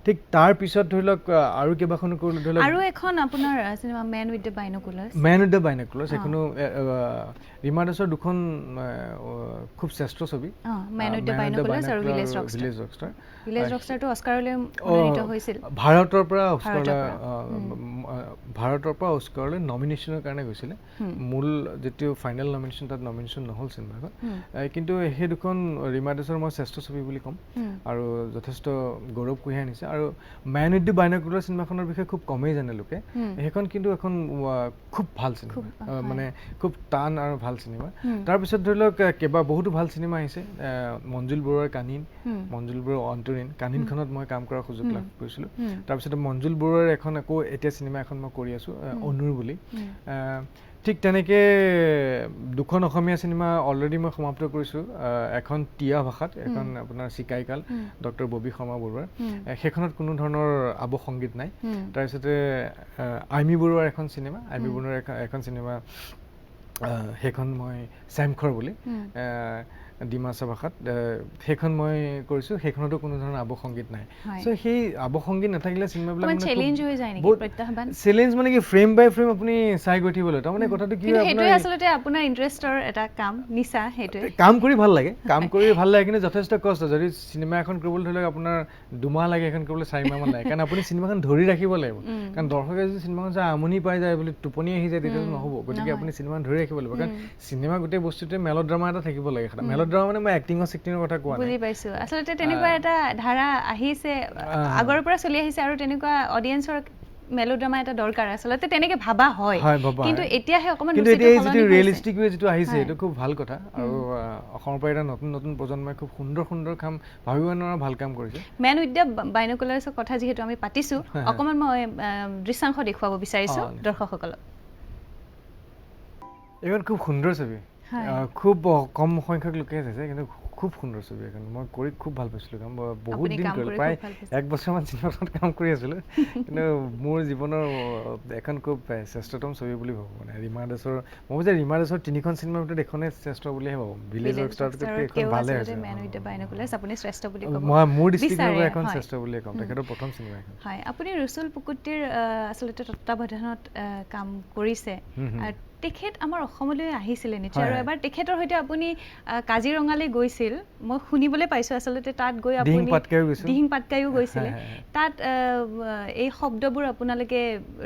ঠিক তাৰ পিছত ধৰি লওক আৰু কেইবাখনো কৰিলোঁ ধৰি লওক আৰু এখন আপোনাৰ চিনেমা মেন উইথ দ্য বাইনকুলাৰ্ছ এখনো ৰীমা দাসৰ দুখন খুব শ্ৰেষ্ঠ ছবি ভাৰতৰ পৰা অস্কাৰলৈ নমিনেশ্যনৰ কাৰণে গৈছিলে মূল যিটো ফাইনেল নমিনেশ্যন তাত নমিনেশ্যন নহ'ল চিনেমাখন কিন্তু সেই দুখন ৰীমা দাসৰ মই শ্ৰেষ্ঠ ছবি বুলি ক'ম আৰু যথেষ্ট গৌৰৱ কঢ়িয়াই আনিছে আৰু মেন উইথ দ্য বাইনকুলাৰ চিনেমাখনৰ বিষয়ে খুব কমেই জানে লোকে সেইখন কিন্তু এখন খুব ভাল চিনেমা মানে খুব টান আৰু ভাল চিনেমা তাৰপিছত ধৰি লওক বহুতো ভাল চিনেমা আহিছে মঞ্জুল বৰুৱাৰ কানিন মঞ্জুল বৰুৱাৰ অন্তৰীণ কানিনখনত মই কাম কৰাৰ সুযোগ লাভ কৰিছিলোঁ তাৰপিছত মঞ্জুল বৰুৱাৰ এখন আকৌ এতিয়া চিনেমা এখন মই কৰি আছোঁ অনুৰ বুলি ঠিক তেনেকৈ দুখন অসমীয়া চিনেমা অলৰেডি মই সমাপ্ত কৰিছোঁ এখন টিয়া ভাষাত এখন আপোনাৰ চিকাইকাল ডক্টৰ ববি শৰ্মা বৰুৱাৰ সেইখনত কোনো ধৰণৰ আৱসংগীত নাই তাৰপিছতে আইমি বৰুৱাৰ এখন চিনেমা আইমি বৰুৱাৰ এখন চিনেমা সেইখন মই চেমখৰ বুলি ডিমাচা ভাষাত সেইখন মই কৰিছোঁ সেইখনতো কোনো ধৰণৰ আৱসংগীত নাই চ' সেই আৱসংগীত নাথাকিলে চিনেমাবিলাক চেলেঞ্জ মানে কি ফ্ৰেম বাই ফ্ৰেম আপুনি চাই গৈ থাকিবলৈ তাৰমানে কথাটো কি কাম কৰি ভাল লাগে কিন্তু যথেষ্ট কষ্ট যদি চিনেমা এখন কৰিবলৈ ধৰি লওক আপোনাৰ 2 মাহ লাগে এখন কৰিবলৈ 4 মাহমান লাগে কাৰণ আপুনি চিনেমাখন ধৰি ৰাখিব লাগিব কাৰণ দৰ্শকে যদি চিনেমাখন চাই আমনি পাই যায় বুলি টোপনি আহি যায় তেতিয়াতো নহ'ব গতিকে আপুনি চিনেমাখন ধৰি ৰাখিব লাগিব কাৰণ চিনেমা গোটেই বস্তুটোৱে মেলোড্ৰামা এটা থাকিব লাগে মেলোড্ৰামা মানে মই এক্টিঙৰ কথা কোৱা নাই বুজি পাইছো আসলতে তেনেকুৱা এটা ধাৰা আহিছে আগৰ পৰা চলি আহিছে আৰু তেনেকুৱা অডিয়েন্সৰ মেলোড্ৰামা এটা দৰকাৰ আসলতে তেনেকে ভাবা হয় কিন্তু এতিয়াহে অকমান কিন্তু এতিয়া যেটো ৰিয়েলিস্টিক ওয়ে যেটো আহিছে এটো খুব ভাল কথা আৰু অসমৰ পৰা এটা নতুন প্ৰজন্মই খুব সুন্দৰ কাম ভাবিব নোৱাৰা ভাল কাম কৰিছে মেন উইথ দ্য বাইনোকুলাৰ্ছৰ কথা যেহেতু আমি পাতিছো অকমান মই দৃশ্যাংশ দেখুৱাব বিচাৰিছো দৰ্শকসকলক এখন খুব সুন্দৰ ছবি খুব কম সংখ্যক লোকে আছে কিন্তু খুব সুন্দৰ ছবি এখন মই কৰি খুব ভাল পাইছিলো কাম বহুত দিন কৰিলো প্ৰায় 1 বছৰমান চিনেমাত কাম কৰি আছিলো কিন্তু মোৰ জীৱনৰ এখন খুব শ্ৰেষ্ঠতম ছবি বুলি ভাবো মানে ৰীমা দাসৰ মই যে ৰীমা দাসৰ তিনিখন চিনেমাৰ ভিতৰত এখনে শ্ৰেষ্ঠ বুলিহে ভাবো ভিলেজ ৰকষ্টাৰতকৈ এখন ভালে আছে মেন উইথ দ্য বাইনোকুলাৰ্ছ আপুনি শ্ৰেষ্ঠ বুলি ক'ব মই মোৰ দৃষ্টিকোণৰ এখন শ্ৰেষ্ঠ বুলি ক'ম তেখেতৰ প্ৰথম চিনেমা এখন হয় আপুনি ৰসুল পুকুটিৰ আসলতে তত্ত্বাৱধানত কাম কৰিছে তেখেত আমাৰ অসমলৈ আহিছিলে নিশ্চয় আৰু এবাৰ তেখেতৰ হৈতে আপুনি কাজিৰঙালৈ গৈছিল মই শুনিবলৈ পাইছো আসলতে তাত গৈ আপুনি দিহিং পাটকাইও গৈছিলে তাত এই শব্দবোৰ আপোনালোকে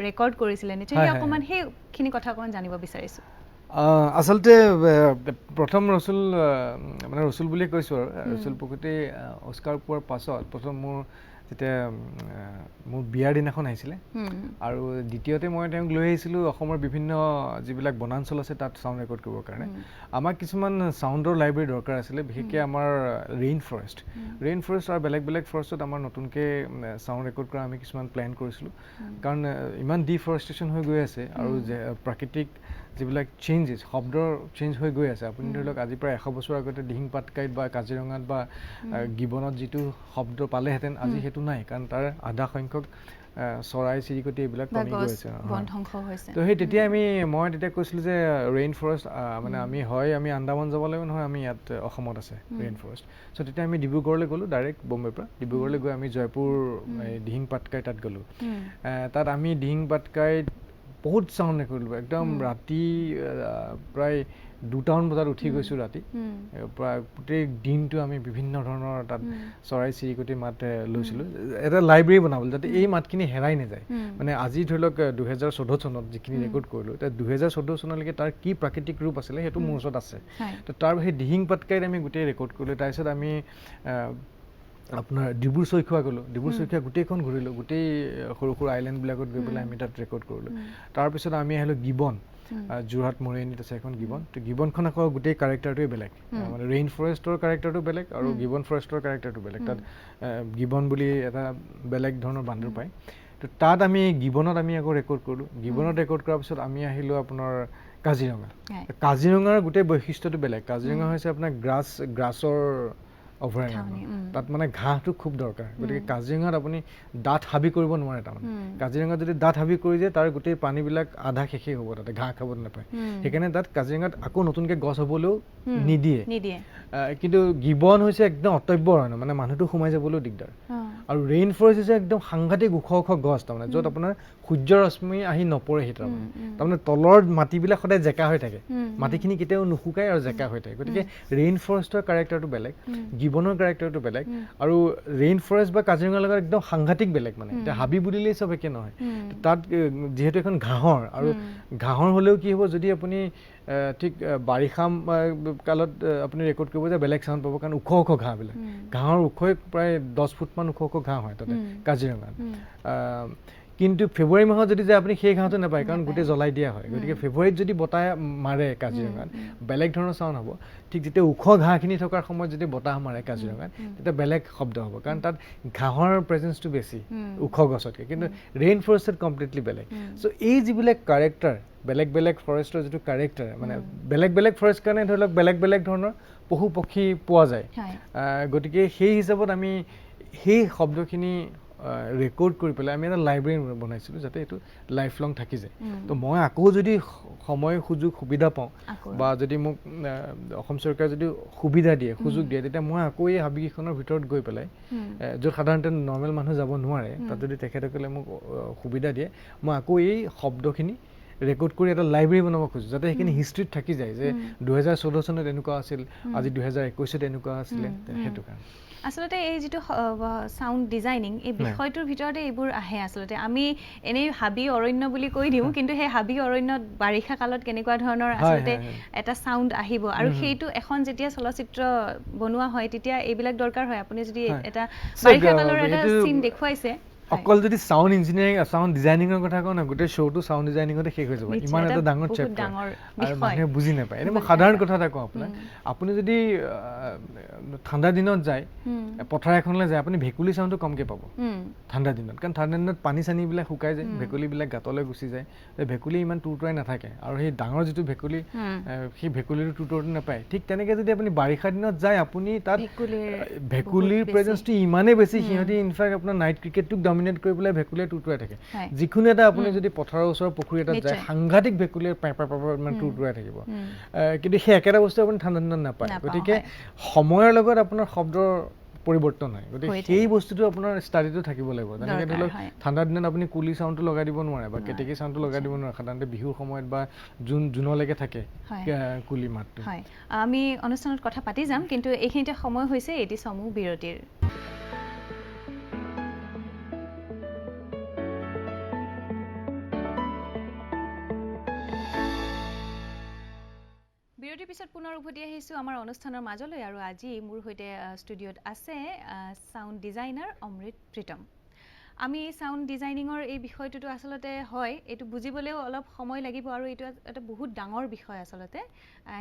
ৰেকৰ্ড কৰিছিলে নিশ্চয় অকমান সেইখিনি কথা অকমান জানিব বিচাৰিছো আসলতে প্ৰথম ৰসুল মানে ৰসুল বুলি কৈছো আৰু ৰসুল পুকুটি অস্কাৰ পোৱাৰ পাছত প্ৰথম মোৰ যেতিয়া মোৰ বিয়াৰ দিনাখন আহিছিলে আৰু দ্বিতীয়তে মই তেওঁক লৈ আহিছিলো অসমৰ বিভিন্ন যিবিলাক বনাঞ্চল আছে তাত সাউণ্ড ৰেকৰ্ড কৰিবৰ কাৰণে আমাক কিছুমান সাউণ্ডৰ লাইব্ৰেৰী দৰকাৰ আছিলে বিশেষকৈ আমাৰ ৰেইন ফৰেষ্ট আৰু বেলেগ ফৰেষ্টত আমাৰ নতুনকৈ সাউণ্ড ৰেকৰ্ড কৰা আমি কিছুমান প্লেন কৰিছিলো কাৰণ ইমান ডিফৰেষ্টেশ্যন হৈ গৈ আছে আৰু প্ৰাকৃতিক যিবিলাক চেঞ্জেছ শব্দৰ চেঞ্জ হৈ গৈ আছে আপুনি ধৰি লওক আজি প্ৰায় 100 বছৰ আগতে দিহিং পাটকাইত বা কাজিৰঙাত বা গিবনত যিটো শব্দ পালেহেঁতেন আজি সেইটো নাই কাৰণ তাৰ আধা সংখ্যক চৰাই চিৰিকটি এইবিলাক কমি গৈ আছে তো সেই তেতিয়া মই তেতিয়া কৈছিলোঁ যে ৰেইন ফৰেষ্ট মানে আমি আন্দামান যাব লাগিব নহয় আমি ইয়াত অসমত আছে ৰেইন ফৰেষ্ট চ' তেতিয়া আমি ডিব্ৰুগড়লৈ গ'লোঁ ডাইৰেক্ট বম্বেৰ পৰা ডিব্ৰুগড়লৈ গৈ আমি জয়পুৰ দিহিং পাটকাই তাত গ'লোঁ তাত আমি দিহিং পাটকাইত বহুত সাউণ্ড ৰেকৰ্ড একদম ৰাতি প্ৰায় 2টামান বজাত উঠি গৈছো ৰাতি প্ৰায় গোটেই দিনটো আমি বিভিন্ন ধৰণৰ তাত চৰাই চিৰিকটি মাত লৈছিলো এটা লাইব্ৰেৰী বনাবলৈ যাতে এই মাতখিনি হেৰাই নাযায় মানে আজি ধৰি লওক 2014 চনত যিখিনি ৰেকৰ্ড কৰিলো এতিয়া 2014 চনলৈকে তাৰ কি প্ৰাকৃতিক ৰূপ আছিলে সেইটো মোৰ ওচৰত আছে তো তাৰ সেই দিহিং পাটকাইত আমি গোটেই ৰেকৰ্ড কৰিলো তাৰপিছত আমি আপোনাৰ ডিব্ৰু চৈখোৱা গ'লোঁ ডিব্ৰু চৈখোৱা গোটেইখন ঘূৰিলোঁ গোটেই সৰু আইলেণ্ডবিলাকত গৈ পেলাই আমি তাত ৰেকৰ্ড কৰিলোঁ তাৰপিছত আমি আহিলোঁ গিবন যোৰহাট মৰিয়নীত আছে এখন গিবন তো গিবনখন আকৌ গোটেই কেৰেক্টাৰটোৱে বেলেগ মানে ৰেইন ফৰেষ্টৰ কেৰেক্টাৰটো বেলেগ আৰু গিবন ফৰেষ্টৰ কেৰেক্টাৰটো বেলেগ তাত গিবন বুলি এটা বেলেগ ধৰণৰ বান্দৰ পায় তো তাত আমি গিবনত আমি আকৌ ৰেকৰ্ড কৰিলোঁ গিবনত ৰেকৰ্ড কৰাৰ পিছত আমি আহিলোঁ আপোনাৰ কাজিৰঙাৰ গোটেই বৈশিষ্ট্যটো বেলেগ কাজিৰঙা হৈছে আপোনাৰ গ্ৰাছৰ অভয়াৰণ্য তাত মানে ঘাঁহটো খুব দৰকাৰ গতিকে কাজিৰঙাত আপুনি দাঁত হাবি কৰিব নোৱাৰে তাৰমানে কাজিৰঙাত যদি দাঁত হাবি কৰি দিয়ে তাৰ গোটেই পানীবিলাক আধা শেষেই হ'ব তাতে ঘাঁহ খাব নাপায় সেইকাৰণে তাত কাজিৰঙাত আকৌ নতুনকৈ গছ হ'বলৈও নিদিয়ে কিন্তু গিবন হৈছে একদম অটব্য অৰণ্য মানে মানুহটো সোমাই যাবলৈও দিগদাৰ আৰু ৰেইন ফৰেষ্ট হৈছে একদম সাংঘাতিক ওখ গছ তাৰমানে য'ত আপোনাৰ সূৰ্য ৰশ্মি আহি নপৰেহি তাৰমানে তলৰ মাটিবিলাক সদায় জেকা হৈ থাকে মাটিখিনি কেতিয়াও নুশুকায় আৰু জেকা হৈ থাকে গতিকে ৰেইন ফৰেষ্টৰ কেৰেক্টাৰটো বেলেগ গিবনৰ কেৰেক্টাৰটো বেলেগ আৰু ৰেইন ফৰেষ্ট বা কাজিৰঙাৰ লগত একদম সাংঘাতিক বেলেগ মানে এতিয়া হাবি বুলিলেই চব একে নহয় তাত যিহেতু এখন ঘাঁহৰ আৰু ঘাঁহৰ হ'লেও কি হ'ব যদি আপুনি ঠিক বাৰিষা কালত আপুনি ৰেকৰ্ড কৰিব যে বেলেগ চাউণ্ড পাব কাৰণ ওখ ঘাঁহবিলাক ঘাঁহৰ ওখই প্ৰায় 10 ফুটমান ওখ ঘাঁহ হয় তাতে কাজিৰঙাত কিন্তু ফেব্ৰুৱাৰী মাহত যদি যে আপুনি সেই ঘাঁহটো নাপায় কাৰণ গোটেই জ্বলাই দিয়া হয় গতিকে ফেব্ৰুৱাৰীত যদি বতাহ মাৰে কাজিৰঙাত বেলেগ ধৰণৰ চাউণ্ড হ'ব ঠিক যেতিয়া ওখ ঘাঁহখিনি থকাৰ সময়ত যদি বতাহ মাৰে কাজিৰঙাত তেতিয়া বেলেগ শব্দ হ'ব কাৰণ তাত ঘাঁহৰ প্ৰেজেঞ্চটো বেছি ওখ গছতকৈ কিন্তু ৰেইন ফৰেষ্টত কমপ্লিটলি বেলেগ চ' এই যিবিলাক কেৰেক্টাৰ বেলেগ ফৰেষ্টৰ যিটো কেৰেক্টাৰ মানে বেলেগ ফৰেষ্ট কাৰণে ধৰি লওক বেলেগ ধৰণৰ পশু পক্ষী পোৱা যায় গতিকে সেই হিচাপত আমি সেই শব্দখিনি ৰেকৰ্ড কৰি পেলাই আমি এটা লাইব্ৰেৰী বনাইছিলোঁ যাতে এইটো লাইফ লং থাকি যায় তো মই আকৌ যদি সময় সুবিধা পাওঁ বা যদি মোক অসম চৰকাৰে যদি সুবিধা দিয়ে সুযোগ দিয়ে তেতিয়া মই আকৌ এই হাবিকেইখনৰ ভিতৰত গৈ পেলাই য'ত সাধাৰণতে নৰ্মেল মানুহ যাব নোৱাৰে তাত যদি তেখেতসকলে মোক সুবিধা দিয়ে মই আকৌ এই শব্দখিনি ৰেকৰ্ড কৰি এটা লাইব্ৰেৰী বনাব খোজোঁ যাতে সেইখিনি হিষ্ট্ৰীত থাকি যায় যে 2014 চনত এনেকুৱা আছিল, আজি 2021 এনেকুৱা আছিলে, সেইটো কাৰণে। আচলতে এই যিটো সাউন্ড ডিজাইনিং এই বিষয়টোৰ ভিতৰতে এইবোৰ আহে। আচলতে আমি এনেই হাবি অৰণ্য বুলি কৈ দিওঁ, কিন্তু সেই হাবি অৰণ্যত বাৰিষা কালত কেনেকুৱা ধৰণৰ আচলতে এটা সাউন্ড আহিব, আৰু সেইটো এখন যেতিয়া চলচ্চিত্ৰ বনোৱা হয় তেতিয়া এইবিলাক দৰকাৰ হয়। আপুনি যদি এটা বাৰিষা কালৰ এটা সিন দেখুৱাইছে, অকল যদি সাউন্ড ইঞ্জিনিয়াৰিং সাউন্ড ডিজাইনিঙৰ কথা কওঁ না, গোটেই শ্ব'টো সাউন্ড ডিজাইনিঙতে শেষ হৈ যাব। ইমান এটা ডাঙৰ চেপ্টাৰ আৰু মানুহে বুজি নাপায়। এনেই মই সাধাৰণ কথা এটা কওঁ আপোনাক, আপুনি যদি ঠাণ্ডা দিনত যায় পথাৰ এখনলৈ যায়, আপুনি ভেকুলী চাউণ্ডটো কমকৈ পাব ঠাণ্ডা দিনত, কাৰণ ঠাণ্ডা দিনত পানী চানীবিলাক শুকাই যায়, ভেকুলীবিলাক গাঁতলৈ গুচি যায়, ভেকুলী ইমান টুৰটুৰাই নাথাকে, আৰু সেই ডাঙৰ যিটো ভেকুলী সেই ভেকুলীটো টুৰটুৰটো নাপায়। ঠিক তেনেকৈ যদি আপুনি বাৰিষা দিনত যায়, আপুনি তাত ভেকুলীৰ প্ৰেজেঞ্চটো ইমানেই বেছি, সিহঁতি ইনফেক্ট আপোনাৰ নাইট ক্ৰিকেটটোক ডমিনেট কৰি পেলাই ভেকুলীয়ে টুৰটুৰাই থাকে। যিকোনো এটা আপুনি যদি পথাৰৰ ওচৰৰ পুখুৰী এটাত যায়, সাংঘাতিক ভেকুলীয়ে ইমান টুৰটুৰাই থাকিব, কিন্তু সেই একেটা বস্তু আপুনি ঠাণ্ডা দিনত নাপায়। গতিকে সময়ৰ লগত আপোনাৰ শব্দৰ পৰিৱৰ্তন হয়, গতিকে সেই বস্তুটো আপোনাৰ ষ্টাডিটো থাকিব লাগিব। যেনেকৈ ধৰি লওক ঠাণ্ডা দিনত আপুনি কুলি চাউণ্ডটো লগাই দিব নোৱাৰে বা কেতেকী চাউণ্ডটো লগাই দিব নোৱাৰে, সাধাৰণতে বিহুৰ সময়ত বা জুনলৈকে থাকে কুলি মাতটো। আমি অনুষ্ঠানত কথা পাতি যাম, কিন্তু এইখিনিতে সময় হৈছে এটি চমু বিৰতিৰ। বিৰতিৰ পিছত পুনৰ উভতি আহিছোঁ আমাৰ অনুষ্ঠানৰ মাজলৈ, আৰু আজি মোৰ সৈতে ষ্টুডিঅ'ত আছে সাউণ্ড ডিজাইনাৰ অমৃত প্ৰীতম। আমি সাউণ্ড ডিজাইনিঙৰ এই বিষয়টোতো আচলতে হয়, এইটো বুজিবলৈও অলপ সময় লাগিব, আৰু এইটো এটা বহুত ডাঙৰ বিষয় আচলতে।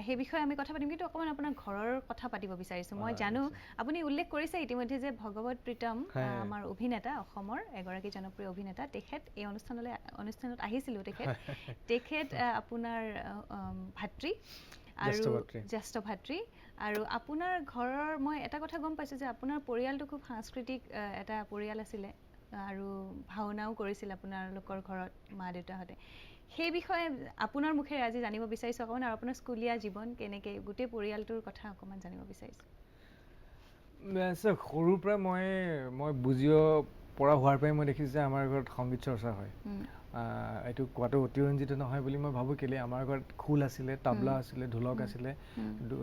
সেই বিষয়ে আমি কথা পাতিম, কিন্তু অকণমান আপোনাৰ ঘৰৰ কথা পাতিব বিচাৰিছোঁ। মই জানো আপুনি উল্লেখ কৰিছে ইতিমধ্যে যে ভগৱত প্ৰীতম আমাৰ অভিনেতা, অসমৰ এগৰাকী জনপ্ৰিয় অভিনেতা, তেখেত এই অনুষ্ঠানত আহিছিলোঁ। তেখেত আপোনাৰ ভাতৃ আৰু জ্যেষ্ঠ ভাতৃ, আৰু আপোনাৰ ঘৰৰ মই এটা কথা গম পাইছোঁ যে আপোনাৰ পৰিয়ালটো খুব সাংস্কৃতিক এটা পৰিয়াল আছিলে, আৰু ভাওনাও কৰিছিল আপোনালোকৰ ঘৰত মা দেউতাহঁতে। সেই বিষয়ে আপোনাৰ মুখেৰে আজি জানিব বিচাৰিছোঁ অকণমান, আৰু আপোনাৰ স্কুলীয়া জীৱন কেনেকৈ, গোটেই পৰিয়ালটোৰ কথা অকণমান জানিব বিচাৰিছোঁ। সৰুৰ পৰা মই বুজিব পৰা হোৱাৰ পৰাই মই দেখিছোঁ যে আমাৰ ঘৰত সংগীত চৰ্চা হয়। এইটো কোৱাটো অতিৰঞ্জিত নহয় বুলি মই ভাবোঁ, কেলৈ আমাৰ ঘৰত খোল আছিলে, তাবলা আছিলে, ঢোলক আছিলে,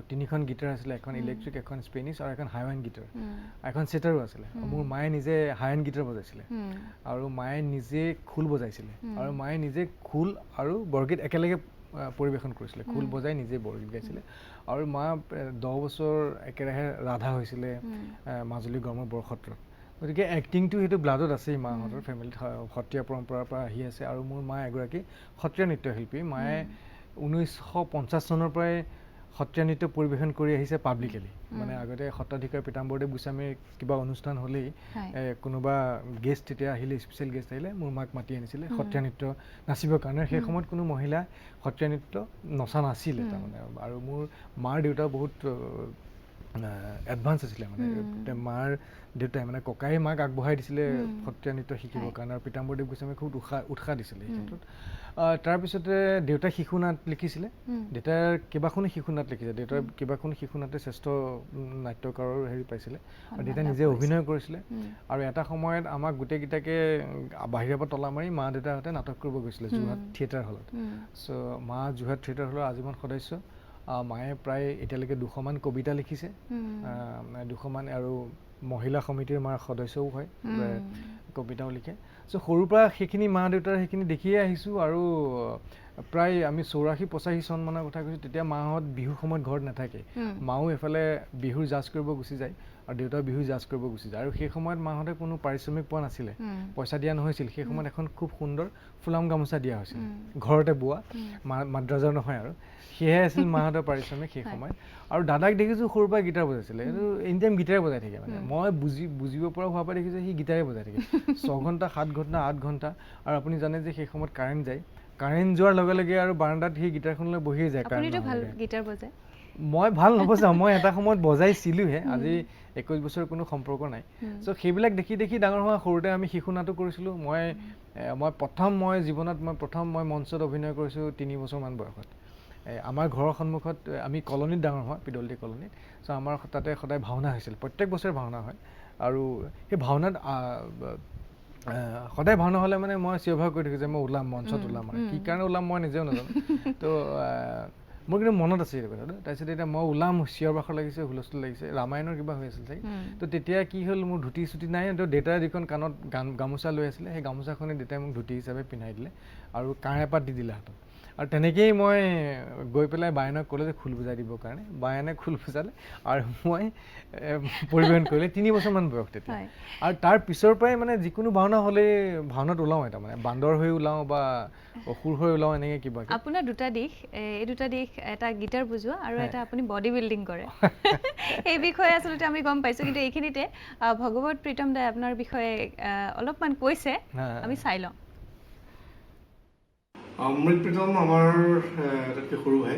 3খন গীটাৰ আছিলে, এখন ইলেক্ট্ৰিক, এখন স্পেনিছ, আৰু এখন হাই এণ্ড গীটাৰ, এখন চেটাৰো আছিলে। মোৰ মায়ে নিজে হাই এণ্ড গীটাৰ বজাইছিলে, আৰু মায়ে নিজে খোল বজাইছিলে, আৰু মায়ে নিজে খোল আৰু বৰগীত একেলগে পৰিৱেশন কৰিছিলে, খোল বজাই নিজে বৰগীত গাইছিলে। আৰু মা 10 বছৰ একেৰাহে ৰাধা হৈছিলে মাজুলী গড়মূৰ বৰসত্ৰত। গতিকে এক্টিংটো সেইটো ব্লাডত আছেই, মাহঁতৰ ফেমিলিত সত্ৰীয়া পৰম্পৰাৰ পৰা আহি আছে। আৰু মোৰ মা এগৰাকী সত্ৰীয়া নৃত্যশিল্পী। মায়ে 1950 চনৰ পৰাই সত্ৰীয়া নৃত্য পৰিৱেশন কৰি আহিছে পাব্লিকেলি। মানে আগতে সত্ৰাধিকাৰ পীতাম্বৰদেৱ গোস্বামীৰ কিবা অনুষ্ঠান হ'লেই কোনোবা গেষ্ট তেতিয়া আহিলে, স্পেচিয়েল গেষ্ট আহিলে, মোৰ মাক মাতি আনিছিলে সত্ৰীয়া নৃত্য নাচিবৰ কাৰণে। সেই সময়ত কোনো মহিলা সত্ৰীয়া নৃত্য নচা নাছিলে তাৰমানে। আৰু মোৰ মাৰ দেউতা বহুত এডভান্স আছিলে, মানে মাৰ দেউতাই মানে ককাই মাক আগবঢ়াই দিছিলে সত্ৰীয়া নৃত্য শিকিবৰ কাৰণে, আৰু পীতাম্বৰদেৱ গোস্বামীয়ে খুব উৎসাহ দিছিলে এই ক্ষেত্ৰত। তাৰপিছতে দেউতাই শিশু নাট লিখিছিলে, দেউতাৰ কেইবাখনো শিশু নাট লিখিছে, দেউতাৰ কেইবাখনো শিশু নাটে শ্ৰেষ্ঠ নাট্যকাৰৰ হেৰি পাইছিলে, আৰু দেউতাই নিজে অভিনয় কৰিছিলে। আৰু এটা সময়ত আমাক গোটেইকেইটাকে বাহিৰৰ পৰা তলা মাৰি মা দেউতাহঁতে নাটক কৰিব গৈছিলে যোৰহাট থিয়েটাৰ হলত। চ' মা যোৰহাট থিয়েটাৰ হলৰ আজীৱন সদস্য। মায়ে প্ৰায় এতিয়ালৈকে 200মান কবিতা লিখিছে, 200মান, আৰু মহিলা সমিতিৰ মাৰ সদস্যও হয়, কবিতাও লিখে। চ' সৰুৰ পৰা সেইখিনি মা দেউতাৰ সেইখিনি দেখিয়ে আহিছোঁ। আৰু প্ৰায় আমি 84-85 চন মানৰ কথা কৈছোঁ, তেতিয়া মাহঁত বিহুৰ সময়ত ঘৰত নাথাকে, মাও এফালে বিহুৰ জাজ কৰিব গুচি যায়, আৰু দেউতাও বিহুৰ জাজ কৰিব গুচি যায়। আৰু সেই সময়ত মাহঁতে কোনো পাৰিশ্ৰমিক পোৱা নাছিলে, পইচা দিয়া নহৈছিল। সেই সময়ত এখন খুব সুন্দৰ ফুলাম গামোচা দিয়া হৈছিল, ঘৰতে বোৱা, মাদ্ৰাজৰ নহয়, আৰু সেয়াই আছিল মাহঁতৰ পাৰিশ্ৰমিক সেই সময়ত। আৰু দাদাক দেখিছোঁ সৰুৰ পৰা গীটাৰ বজাইছিলে, এইটো এনি টাইম গীটাৰে বজাই থাকে। মানে মই বুজিব পৰা হোৱাৰ পৰা দেখিছোঁ সি গীটাৰে বজাই থাকে 6 ঘণ্টা, 7 ঘণ্টা, 8 ঘণ্টা। আৰু আপুনি জানে যে সেই সময়ত কাৰেণ্ট যায়, কাৰেণ্ট যোৱাৰ লগে লগে আৰু বাৰাণ্ডাত সেই গীটাৰখনলৈ বহিয়ে যায়। মই ভাল নবজাওঁ, মই এটা সময়ত বজাইছিলোঁহে, আজি 21 বছৰ কোনো সম্পৰ্ক নাই। চ' সেইবিলাক দেখি দেখি ডাঙৰ হোৱা। সৰুতে আমি শিশু নাটক কৰিছিলোঁ। মই জীৱনত মই মঞ্চত অভিনয় কৰিছোঁ 3 বছৰমান বয়সত। আমাৰ ঘৰৰ সন্মুখত, আমি কলনীত ডাঙৰ হোৱা, পিডলটি কলনীত। চ' আমাৰ তাতে সদায় ভাওনা হৈছিল, প্ৰত্যেক বছৰে ভাওনা হয়। আৰু সেই ভাওনাত সদায় ভাওনা হ'লে মানে মই চিঞৰ কৰি থাকোঁ যে মই ওলাম মঞ্চত ওলাম আৰু কি কাৰণে ওলাম মই নিজেও নাজানো তো মোৰ কিন্তু মনত আছে এই কথাটো তাৰপিছত এতিয়া মই ওলাম চিঞৰ বাখৰ লাগিছে হুলস্থুল লাগিছে ৰামায়ণৰ কিবা হৈ আছিল চাগে তো তেতিয়া কি হ'ল মোৰ ধুতি চুটি নাই তো দেউতাই যিখন কাণত গামোচা লৈ আছিলে সেই গামোচাখনে দেউতাই মোক ধুতি হিচাপে পিন্ধাই দিলে আৰু কাঁড় এপাত দি দিলে হাতত আৰু তেনেকেই মই গৈ পেলাই বায়নক ক'লে যে খোল বুজাই দিবৰ কাৰণে বায়নে খোল বুজালে আৰু মই পৰিৱেশন কৰিলে 3 বছৰমান বয়স তেতিয়া আৰু তাৰ পিছৰ পৰাই মানে যিকোনো ভাওনা হ'লে ভাওনাত ওলাওঁ এটা মানে বান্দৰ হৈ ওলাওঁ বা অসুৰ হৈ ওলাওঁ এনেকৈ কিবা আপোনাৰ দুটা দিশ এই দুটা দিশ এটা গিটাৰ বুজোৱা আৰু এটা আপুনি বডি বিল্ডিং কৰে এই বিষয়ে আচলতে আমি গম পাইছোঁ কিন্তু এইখিনিতে ভগৱত প্ৰীতম দাই আপোনাৰ বিষয়ে অলপমান কৈছে আমি চাই লওঁ অমৃত প্ৰীতম আমাৰ আটাইতকৈ সৰু ভাই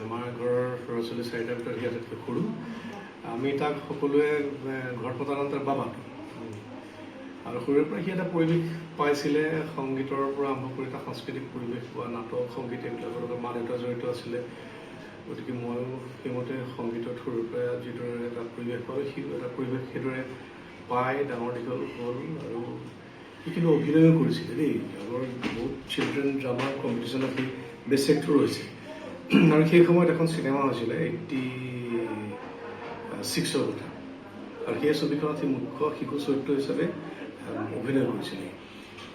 আমাৰ ঘৰৰ ল'ৰা ছোৱালী 4টাৰ ভিতৰত সি আটাইতকৈ সৰু আমি তাক সকলোৱে ঘৰত পতা নাম তাৰ বাবাটো আৰু সৰুৰে পৰা সি এটা পৰিৱেশ পাইছিলে সংগীতৰ পৰা আৰম্ভ কৰি এটা সাংস্কৃতিক পৰিৱেশ পোৱা নাটক সংগীত এইবিলাকৰ লগত মা দেউতা জড়িত আছিলে গতিকে ময়ো সেইমতে সংগীতত সৰুৰ পৰা যিদৰে এটা পৰিৱেশ পালোঁ সি এটা পৰিৱেশ সেইদৰে পাই ডাঙৰ দীঘল হ'ল আৰু সি কিন্তু অভিনয়ো কৰিছিলে দেই আগৰ বহুত চিলড্ৰেন ড্ৰামাৰ কম্পিটিশ্যনত সি বেষ্ট এক্টৰ হৈছে আৰু সেই সময়ত এখন চিনেমা হৈছিলে 86ৰ কথা আৰু সেই ছবিখনত সি মুখ্য শিশু চৰিত্ৰ হিচাপে অভিনয় কৰিছিলে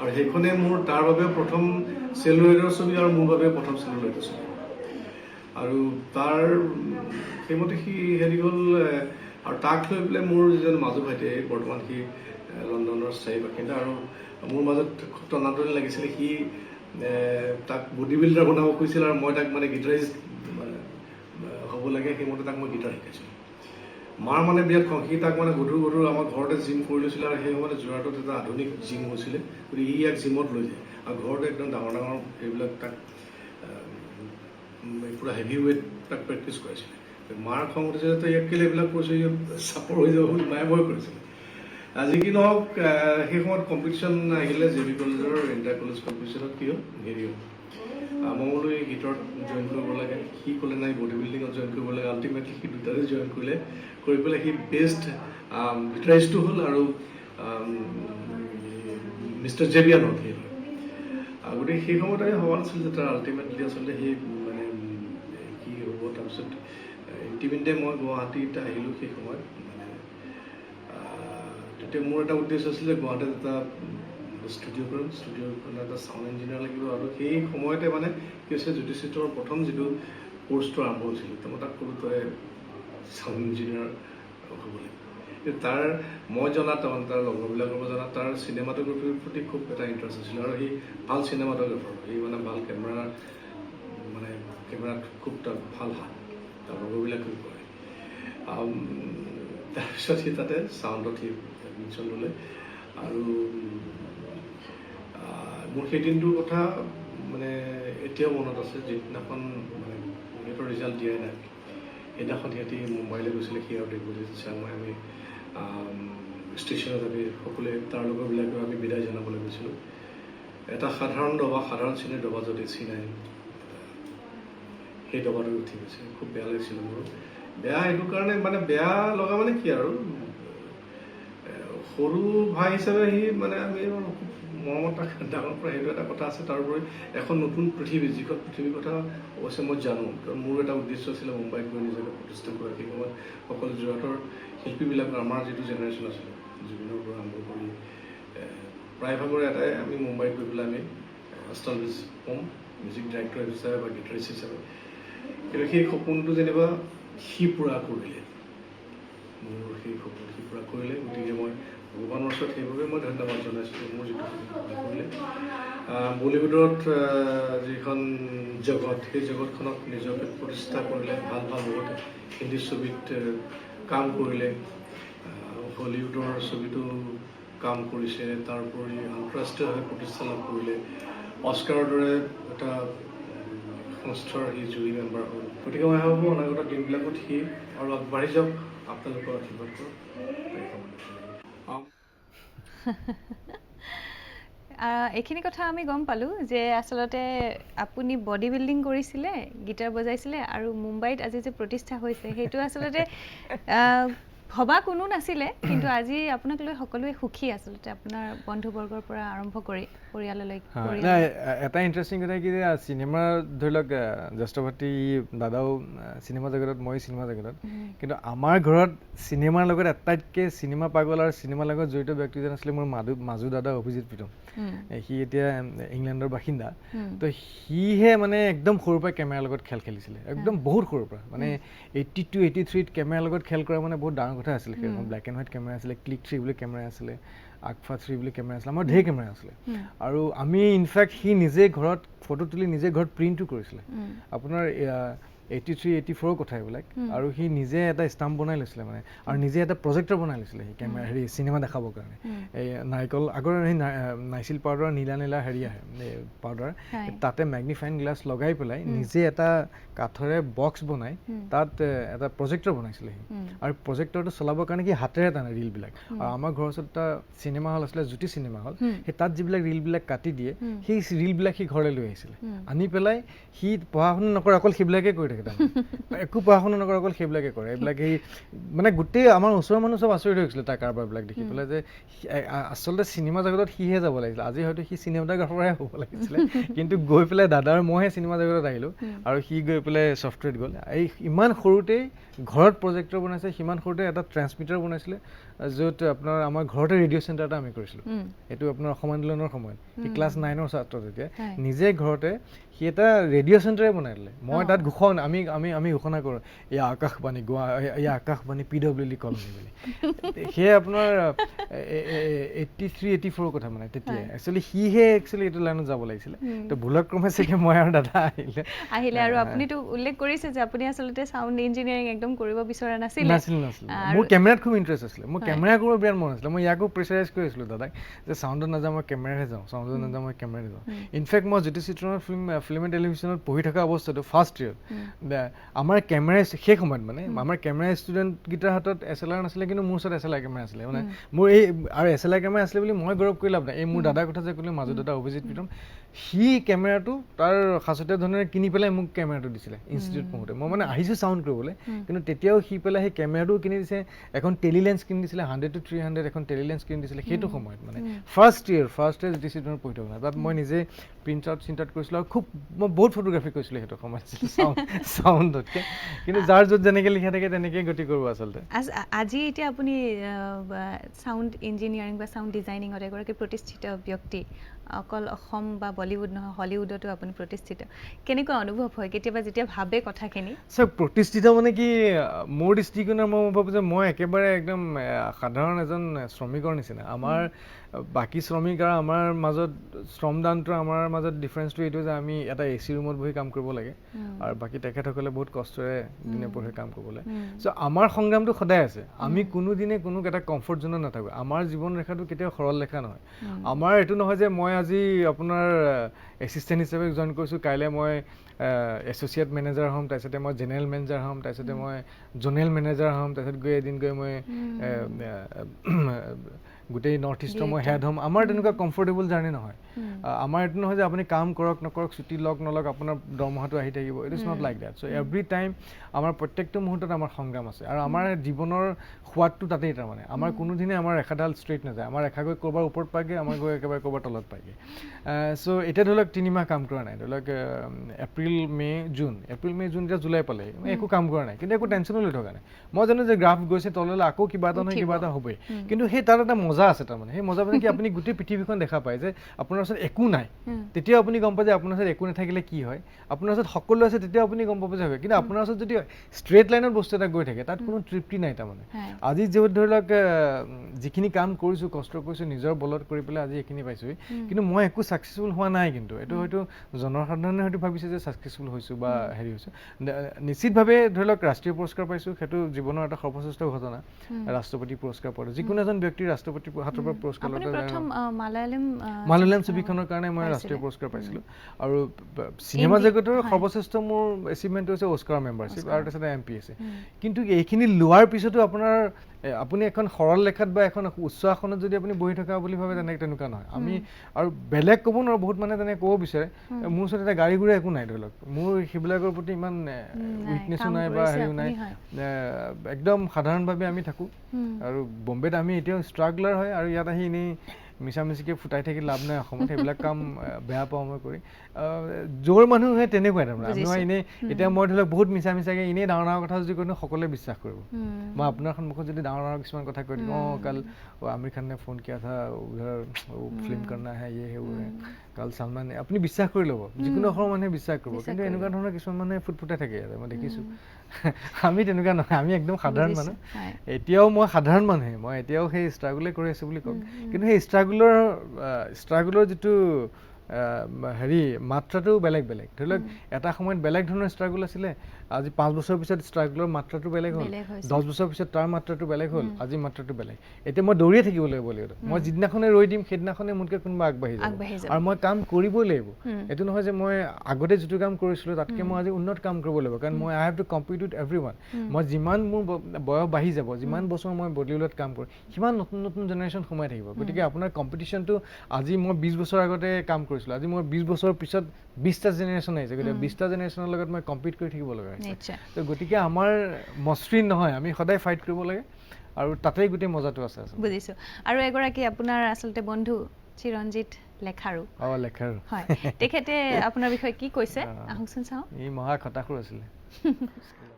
আৰু সেইখনে মোৰ তাৰ বাবে প্ৰথম চেলুলয়েডৰ ছবি আৰু মোৰ বাবে প্ৰথম চেলুলয়েডৰ ছবি আৰু তাৰ সেইমতে সি হেৰি হ'ল আৰু তাক লৈ পেলাই মোৰ যিজন মাজু ভাইটি বৰ্তমান সি লণ্ডনৰ স্থায়ী বাসিন্দা আৰু মোৰ মাজত খুব টনাটনি লাগিছিলে সি তাক বডি বিল্ডাৰ বনাব খুজিছিল আৰু মই তাক মানে গিটাৰিষ্ট হ'ব লাগে সেইমতে তাক মই গিটাৰ শিকাইছিলোঁ মাৰ মানে বিৰাট খং সি তাক মানে গধুৰ আমাৰ ঘৰতে জিম কৰি লৈছিলে আৰু সেই সময়তে যোৰহাটত এটা আধুনিক জিম হৈছিলে গতিকে সি ইয়াক জিমত লৈ যায় আৰু ঘৰতে একদম ডাঙৰ ডাঙৰ সেইবিলাক তাক পুৰা হেভি ৱেইট তাক প্ৰেক্টিচ কৰাইছিলে মাৰ খং উঠিছে যে ইয়াক কেলে এইবিলাক কৰিছে চাপৰ হৈ যাব বুলি মায়ে ভয় কৰিছিলে আজি কি নহওক সেই সময়ত কম্পিটিশ্যন আহিলে জে বি কলেজৰ ইণ্টাৰ কলেজ কম্পিটিশ্যনত কি হ'ল হেৰি হ'ল মই বোলো এই গীতত জইন কৰিব লাগে সি ক'লে নাই বডি বিল্ডিঙত জইন কৰিব লাগে আল্টিমেটলি সি দুটাতে জইন কৰিলে কৰি পেলাই সি বেষ্ট গিটাৰিষ্টো হ'ল আৰু মিষ্টাৰ জেবিয়ানত সি হয় গতিকে সেই সময়ত আমি ভবা নাছিল যে তাৰ আল্টিমেটলি আচলতে সেই মানে কি হ'ব তাৰপিছত ইতিমধ্যে মই গুৱাহাটীত আহিলোঁ সেই সময়ত মানে তেতিয়া মোৰ এটা উদ্দেশ্য আছিলে গুৱাহাটীত এটা ষ্টুডিঅ' কৰিম ষ্টুডিঅ'খন এটা চাউণ্ড ইঞ্জিনিয়াৰ লাগিব আৰু সেই সময়তে মানে কি হৈছে জ্যোতিষিতৰ প্ৰথম যিটো কোৰ্চটো আৰম্ভ হৈছিল তো মই তাক ক'লোঁ তই চাউণ্ড ইঞ্জিনিয়াৰ হ'ব লাগিব তাৰ মই জনাত তাৰ লগৰবিলাকৰ পৰা জনাত তাৰ চিনেমাটোগ্ৰাফীৰ প্ৰতি খুব এটা ইণ্টাৰেষ্ট আছিল আৰু সি ভাল চিনেমাটোগ্ৰাফাৰ সি মানে ভাল কেমেৰাত খুব তাৰ ভাল হাত তাৰ লগৰবিলাকেও কৰে তাৰপিছত সি তাতে চাউণ্ডত সি এডমিশ্যন ল'লে আৰু মোৰ সেই দিনটোৰ কথা মানে এতিয়াও মনত আছে যিদিনাখন মানে সিহঁতৰ ৰিজাল্ট দিয়াই নাই সেইদিনাখন সিহঁতি মুম্বাইলৈ গৈছিলে সি আৰু ডিব্ৰুগড় চাংমাই আমি ষ্টেচনত আমি সকলোৱে তাৰ লগৰবিলাকেও আমি বিদায় জনাবলৈ গৈছিলোঁ এটা সাধাৰণ শ্ৰেণীৰ ডবা যদি চিনাই সেই ডবাটো উঠি গৈছে খুব বেয়া লাগিছিলে মোৰ বেয়া এইটো কাৰণে মানে বেয়া লগা মানে কি আৰু সৰু ভাই হিচাপে সি মানে আমি খুব মৰমত ডাঙৰ পৰা সেইটো এটা কথা আছে তাৰোপৰি এখন নতুন পৃথিৱী যিখন পৃথিৱীৰ কথা অৱশ্যে মই জানো কাৰণ মোৰ এটা উদ্দেশ্য আছিলে মুম্বাইত গৈ নিজকে প্ৰতিষ্ঠা কৰা সেই সময়ত সকলো যোৰহাটৰ শিল্পীবিলাকৰ আমাৰ যিটো জেনেৰেশ্যন আছিলে জুবিনৰ পৰা আৰম্ভ কৰি প্ৰায়ভাগৰে এটাই আমি মুম্বাইত গৈ পেলাই আমি এষ্টাব্লিছ হ'ম মিউজিক ডাইৰেক্টৰ হিচাপে বা গিটাৰিষ্ট হিচাপে কিন্তু সেই সপোনটো যেনিবা সি পূৰা কৰিলে মোৰ সেই সপোন সি পূৰা কৰিলে গতিকে মই ভগৱানৰ ওচৰত সেইবাবে মই ধন্যবাদ জনাইছোঁ মোৰ যিটো কৰিলে বলীউডত যিখন জগত সেই জগতখনক নিজকে প্ৰতিষ্ঠা কৰিলে ভাল লগতে হিন্দী ছবিত কাম কৰিলে হলিউডৰ ছবিটো কাম কৰিছে তাৰোপৰি আন্তঃৰাষ্ট্ৰীয়ভাৱে প্ৰতিষ্ঠা লাভ কৰিলে অস্কাৰৰ দৰে এটা সংস্থাৰ সি জুৰি মেম্বাৰ হ'ল গতিকে মই ভাবোঁ অনাগত দিনবিলাকত সি আৰু আগবাঢ়ি যাওক আপোনালোকৰ আশীৰ্বাদ কৰক এইখিনি কথা আমি গম পালোঁ যে আচলতে আপুনি বডি বিল্ডিং কৰিছিলে গিটাৰ বজাইছিলে আৰু মুম্বাইত আজি যে প্ৰতিষ্ঠা হৈছে সেইটো আচলতে ভবা কোনো নাছিলে কিন্তু আজি আপোনাক লৈ সকলোৱে সুখী আচলতে আপোনাৰ বন্ধুবৰ্গৰ পৰা আৰম্ভ কৰি পৰিয়াললৈ এটা ইণ্টাৰেষ্টিং কথা কি যে চিনেমা ধৰি লওক জ্যেষ্ঠভাতৃ দাদাও চিনেমা জগতত মই চিনেমা জগতত কিন্তু আমাৰ ঘৰত চিনেমাৰ লগত আটাইতকৈ চিনেমা পাগল আৰু চিনেমাৰ লগত জড়িত ব্যক্তিজন আছিলে মোৰ মাজু দাদা অভিজিত প্ৰীতম সি এতিয়া ইংলেণ্ডৰ বাসিন্দা তো সিহে মানে একদম সৰুৰ পৰা কেমেৰাৰ লগত খেল খেলিছিলে একদম বহুত সৰুৰ পৰা মানে 82 83 কেমেৰাৰ লগত খেল কৰা মানে বহুত ডাঙৰ কথা আছিলে সেইখন ব্লেক এণ্ড হোৱাইট কেমেৰা আছিলে ক্লিক 3 বুলি কেমেৰা আছিলে আকফা 3 বুলি কেমেৰা আছিলে আমাৰ ঢেৰ কেমেৰা আছিলে আৰু আমি ইনফেক্ট সি নিজে ঘৰত ফটো তুলি নিজে ঘৰত প্ৰিণ্টো কৰিছিলে আপোনাৰ 83 84 কথা এইবিলাক আৰু সি নিজে এটা ষ্টাম্প বনাই লৈছিলে মানে আৰু নিজে এটা প্ৰজেক্টৰ বনাই লৈছিলে সি কেমেৰা হেৰি চিনেমা দেখাবৰ কাৰণে এই নাৰিকল আগৰ সেই নাইচিল পাউডাৰ নীলা নীলা হেৰি আহে পাউডাৰ তাতে মেগনিফাইং গ্লাছ লগাই পেলাই নিজে এটা কাঠৰে বক্স বনাই তাত এটা প্ৰজেক্টৰ বনাইছিলে সি আৰু প্ৰজেক্টৰটো চলাবৰ কাৰণে কি হাতেৰে টানে ৰিলবিলাক আৰু আমাৰ ঘৰৰ ওচৰত এটা চিনেমা হল আছিলে জ্যোতি চিনেমা হল সেই তাত যিবিলাক ৰিলবিলাক কাটি দিয়ে সেই ৰিলবিলাক সি ঘৰলৈ লৈ আহিছিলে আনি পেলাই সি পঢ়া শুনা নকৰে অকল সেইবিলাকে কৰি থাকে একো পঢ়া শুনা নকৰে অকল সেইবিলাকে কৰে এইবিলাক সেই মানে গোটেই আমাৰ ওচৰৰ মানুহ চব আচৰিত হৈছিলে তাৰ কাৰবাৰবিলাক দেখি পেলাই যে আচলতে চিনেমা জগতত সিহে যাব লাগিছিলে আজি হয়তো সি চিনেমাটোগ্ৰাফাৰহে হ'ব লাগিছিলে কিন্তু গৈ পেলাই দাদা আৰু মইহে চিনেমা জগতত আহিলোঁ আৰু সি গৈ পেলাই ছফ্টৱেৰত গ'ল এই ইমান সৰুতেই ঘৰত প্ৰজেক্টৰ বনাইছে সিমান সৰুতে এটা ট্ৰেন্সমিটাৰ বনাইছিলে য'ত আপোনাৰ আমাৰ ঘৰতে ৰেডিঅ' চেণ্টাৰ এটা আমি কৰিছিলোঁ এইটো আপোনাৰ অসম আন্দোলনৰ সময়ত সি ক্লাছ 9ৰ ছাত্ৰ যেতিয়া নিজে ঘৰতে সি এটা ৰেডিঅ' চেণ্টাৰে বনাই দিলে মই তাত ঘোষণা আমি ঘোষণা কৰোঁ এয়া আকাশবাণী গোৱা এয়া আকাশবাণী PWD কলনী বুলি সেয়ে আপোনাৰ 83 84 কথা মানে তেতিয়া একচুৱেলি সিহে একচুৱেলি এইটো লাইনত যাব লাগিছিলে তো ভুলক্ৰমে চাগে মই আৰু দাদা আহিলে আৰু আপুনিতো উল্লেখ কৰিছে যে আপুনি আচলতে সাউণ্ড ইঞ্জিনিয়াৰিং একদম কৰিব বিচৰা নাছিল মোৰ কেমেৰাত খুব ইণ্টাৰেষ্ট আছিলে মোৰ কেমেৰা কৰিব বিৰাট মন আছিলে মই ইয়াকো প্ৰেছাৰাইজ কৰিছিলোঁ দাদাক যে চাউণ্ডত নাযাওঁ মই কেমেৰাহে যাওঁ চাউণ্ডত নাযাওঁ মই কেমেৰাহে যাওঁ ইনফেক্ট মই জ্যোতি চিত্ৰণৰ ফিল্ম এণ্ড টেলিভিশ্যনত পঢ়ি থকা অৱস্থাটো ফাৰ্ষ্ট ইয়েৰ আমাৰ কেমেৰা সেই সময়ত মানে আমাৰ কেমেৰা ষ্টুডেণ্টকেইটাৰ হাতত SLR নাছিলে কিন্তু মোৰ ওচৰত SLR কেমেৰা আছিলে মানে মোৰ এই আৰু SLR কেমেৰা আছিলে বুলি মই গৌৰৱ কৰি লাভ নাই এই মোৰ দাদাৰ কথা যে ক'লো মাজু দাদা অভিজিত প্ৰীতম সি কেমেৰাটো তাৰ সাঁচতীয়া ধৰণেৰে কিনি পেলাই মোক কেমেৰাটো দিছিলে ইনষ্টিটিউট পঢ়োঁতে মই মানে আহিছোঁ চাউণ্ড কৰিবলৈ কিন্তু তেতিয়াও সি পেলাই সেই কেমেৰাটোও কিনি দিছে এখন টেলিলেন্স কিনি দিছিলে 100 to 300 এখন টেলিলেন্স কিনি দিছিলে সেইটো সময়ত মানে ফাৰ্ষ্ট ইয়েৰ জ্যোতি চিত্ৰণৰ পঢ়ি থকা তাত মই নিজে প্ৰিণ্ট আউট কৰিছিলোঁ আৰু খুব মই বহুত ফটোগ্ৰাফি কৰিছিলোঁ সেইটো সময়ত চাউণ্ডতকৈ কিন্তু যাৰ য'ত যেনেকৈ লিখা থাকে তেনেকৈ গতি কৰোঁ আচলতে আজি এতিয়া আপুনি সাউণ্ড ইঞ্জিনিয়াৰিং বা সাউণ্ড ডিজাইনিঙত এগৰাকী প্ৰতিষ্ঠিত ব্যক্তি অকল অসম বা বলিউড নহয় হলিউডতো আপুনি প্ৰতিষ্ঠিত কেনেকুৱা অনুভৱ হয় কেতিয়াবা যেতিয়া ভাবে কথাখিনি চাওক প্ৰতিষ্ঠিত মানে কি মোৰ দৃষ্টিকোণৰ মই ভাবোঁ যে মই একেবাৰে একদম সাধাৰণ এজন শ্ৰমিকৰ নিচিনা আমাৰ বাকী শ্ৰমিক আৰু আমাৰ মাজত শ্ৰমদানটো আমাৰ মাজত ডিফাৰেঞ্চটো এইটো যে আমি এটা AC ৰুমত বহি কাম কৰিব লাগে আৰু বাকী তেখেতসকলে বহুত কষ্টৰে দিনে পঢ়ি কাম কৰিব লাগে চ' আমাৰ সংগ্ৰামটো সদায় আছে আমি কোনোদিনে কোনো এটা কমফৰ্ট জোনত নাথাকোঁ আমাৰ জীৱন ৰেখাটো কেতিয়াও সৰল লেখা নহয় আমাৰ এইটো নহয় যে মই আজি আপোনাৰ এছিষ্টেণ্ট হিচাপে জইন কৰিছোঁ কাইলৈ মই এছ'চিয়েট মেনেজাৰ হ'ম তাৰপিছতে মই জেনেৰেল মেনেজাৰ হ'ম তাৰপিছতে মই জ'নেল মেনেজাৰ হ'ম তাৰপিছত গৈ এদিন গৈ মই গোটেই নৰ্থ ইষ্টৰ মই হেড হ'ম আমাৰ তেনেকুৱা কমফৰ্টেবল জাৰ্ণি নহয় আমাৰ এইটো নহয় যে আপুনি কাম কৰক নকৰক ছুটি লওক নলওক আপোনাৰ দৰমহাটো আহি থাকিব it is not like that so' every time আমাৰ প্ৰত্যেকটো মুহূৰ্তত আমাৰ সংগ্ৰাম আছে আৰু আমাৰ জীৱনৰ সোৱাদটো তাতেই তাৰমানে আমাৰ কোনোদিনে আমাৰ ৰেখাডাল ষ্ট্ৰেইট নাযায় আমাৰ ৰেখা গৈ ক'ৰবাৰ ওপৰত পায়গৈ আমাৰ গৈ একেবাৰে ক'ৰবাৰ তলত পায়গৈ চ' এতিয়া ধৰি লওক 3 মাহ কাম কৰা নাই ধৰি লওক এপ্ৰিল মে জুন এতিয়া জুলাই পালে মই একো কাম কৰা নাই কিন্তু একো টেনশ্যনো লৈ থকা নাই মই জানো যে গ্ৰাফ গৈছে তললৈ আকৌ কিবা এটা নহয় কিবা এটা হ'বই কিন্তু সেই তাত এটা মজা আছে তাৰমানে সেই মজা মানে কি আপুনি গোটেই পৃথিৱীখন দেখা পায় যে আপোনাৰ ওচৰত একো নাই তেতিয়াও আপুনি গম পায় যে আপোনাৰ ওচৰত একো নাথাকিলে কি হয় আপোনাৰ ওচৰত সকলো আছে তেতিয়াও আপুনি গম পাব যে হয় কিন্তু আপোনাৰ ওচৰত যদি ষ্ট্ৰেইট লাইনত বস্তু এটা গৈ থাকে তাত কোনো তৃপ্তি নাই তাৰমানে আজি যিহেতু ধৰি লওক যিখিনি কাম কৰিছোঁ কষ্ট কৰিছোঁ নিজৰ বলত কৰি পেলাই আজি এইখিনি পাইছোঁ কিন্তু মই একো ছাকচেছফুল হোৱা নাই কিন্তু এইটো হয়তো জনসাধাৰণে হয়তো ভাবিছে যে ছাকচেছফুল হৈছোঁ বা হেৰি হৈছোঁ নিশ্চিতভাৱে ধৰি লওক ৰাষ্ট্ৰীয় পুৰস্কাৰ পাইছোঁ সেইটো জীৱনৰ এটা সৰ্বশ্ৰেষ্ঠ ঘটনা ৰাষ্ট্ৰপতি পুৰস্কাৰ পোৱাটো যিকোনো এজন ব্যক্তিৰ ৰাষ্ট্ৰপতি হাতৰ পৰা পুৰস্কাৰ মালায়ালাম ছবিখনৰ কাৰণে মই ৰাষ্ট্ৰীয় পুৰস্কাৰ পাইছিলোঁ আৰু চিনেমা জগতৰ সৰ্বশ্ৰেষ্ঠ মোৰ এচিভমেণ্টটো হৈছে অস্কাৰ মেম্বাৰশ্বিপ আৰু তাৰপিছতে MPSA কিন্তু এইখিনি লোৱাৰ পিছতো আপোনাৰ আপুনি এখন সৰল লেখাত বা এখন উচ্চ আসনত যদি আপুনি বহি থকা বুলি ভাবে তেনেকুৱা নহয় আমি আৰু বেলেগ ক'ব নোৱাৰোঁ বহুত মানে তেনেকৈ ক'ব বিচাৰে মোৰ ওচৰত এটা গাড়ী ঘোঁৰা একো নাই ধৰি লওক মোৰ সেইবিলাকৰ প্ৰতি ইমান উইকনেছো নাই বা হেৰিও নাই একদম সাধাৰণভাৱে আমি থাকোঁ আৰু বম্বেত আমি এতিয়াও ষ্ট্ৰাগলাৰ হয় আৰু ইয়াত আহি এনেই মিছামিছিকৈ ফুটাই থাকি লাভ নাই অসমত সেইবিলাক কাম বেয়া পাওঁ মই কৰি যোৰ মানুহ হয় তেনেকুৱাই তাৰমানে আমি এনেই এতিয়া মই ধৰি লওক বহুত মিছাকৈ এনেই ডাঙৰ ডাঙৰ কথা যদি কৈ দিওঁ সকলোৱে বিশ্বাস কৰিব মই আপোনাৰ সন্মুখত যদি ডাঙৰ ডাঙৰ কিছুমান কথা কৈ দিওঁ কাল আমিৰ খান ने फोन किया था उधर वो फिल्म करना है ये है वो है কাল সালমান আপুনি বিশ্বাস কৰি ল'ব যিকোনো অসমৰ মানুহে বিশ্বাস কৰিব কিন্তু এনেকুৱা ধৰণৰ কিছুমান মানুহে ফুটফুটাই থাকে ইয়াতে মই দেখিছোঁ আমি তেনেকুৱা নহয় আমি একদম সাধাৰণ মানুহ এতিয়াও মই সাধাৰণ মানুহে মই এতিয়াও সেই ষ্ট্ৰাগলে কৰি আছোঁ বুলি ক'ম কিন্তু সেই ষ্ট্ৰাগলৰ যিটো হেৰি মাত্ৰাটো বেলেগ বেলেগ ধৰি লওক এটা সময়ত বেলেগ ধৰণৰ ষ্ট্ৰাগল আছিলে আজি 5 বছৰ পিছত ষ্ট্ৰাগলৰ মাত্ৰাটো বেলেগ হ'ল 10 বছৰ পিছত তাৰ মাত্ৰাটো বেলেগ হ'ল আজি মাত্ৰাটো বেলেগ এতিয়া মই দৌৰিয়ে থাকিব লাগিব বলিউডত মই যিদিনাখনে ৰৈ দিম সেইদিনাখনে মোতকৈ কোনোবা আগবাঢ়ি যাব আৰু মই কাম কৰিবই লাগিব এইটো নহয় যে মই আগতে যিটো কাম কৰিছিলোঁ তাতকৈ মই আজি উন্নত কাম কৰিব লাগিব কাৰণ মই I have to compete with everyone মই যিমান মোৰ বয়স বাঢ়ি যাব যিমান বছৰ মই বলিউডত কাম কৰিম সিমান নতুন নতুন জেনেৰেশ্যন সোমাই থাকিব গতিকে আপোনাৰ কম্পিটিশ্যনটো আজি মই 20 বছৰ আগতে কাম কৰিছিলোঁ আজি মই 20 বছৰৰ পিছত 20টা জেনেৰেশ্যন আহিছে গতিকে 20টা জেনেৰেশ্যনৰ লগত মই কম্পিট কৰি থাকিব লগা হৈছে তো গতিকে আমাৰ মসৃণ নহয় আমি সদায় ফাইট কৰিব লাগে আৰু তাতেই গোটেই মজাটো আছে বুজিছোঁ আৰু এগৰাকী আপোনাৰ আচলতে বন্ধু চিৰঞ্জিত লেখাৰু লেখাৰু হয় তেখেতে আপোনাৰ বিষয়ে কি কৈছে আহকচোন চাওঁ ই মহা খটাখুৰ আছিলে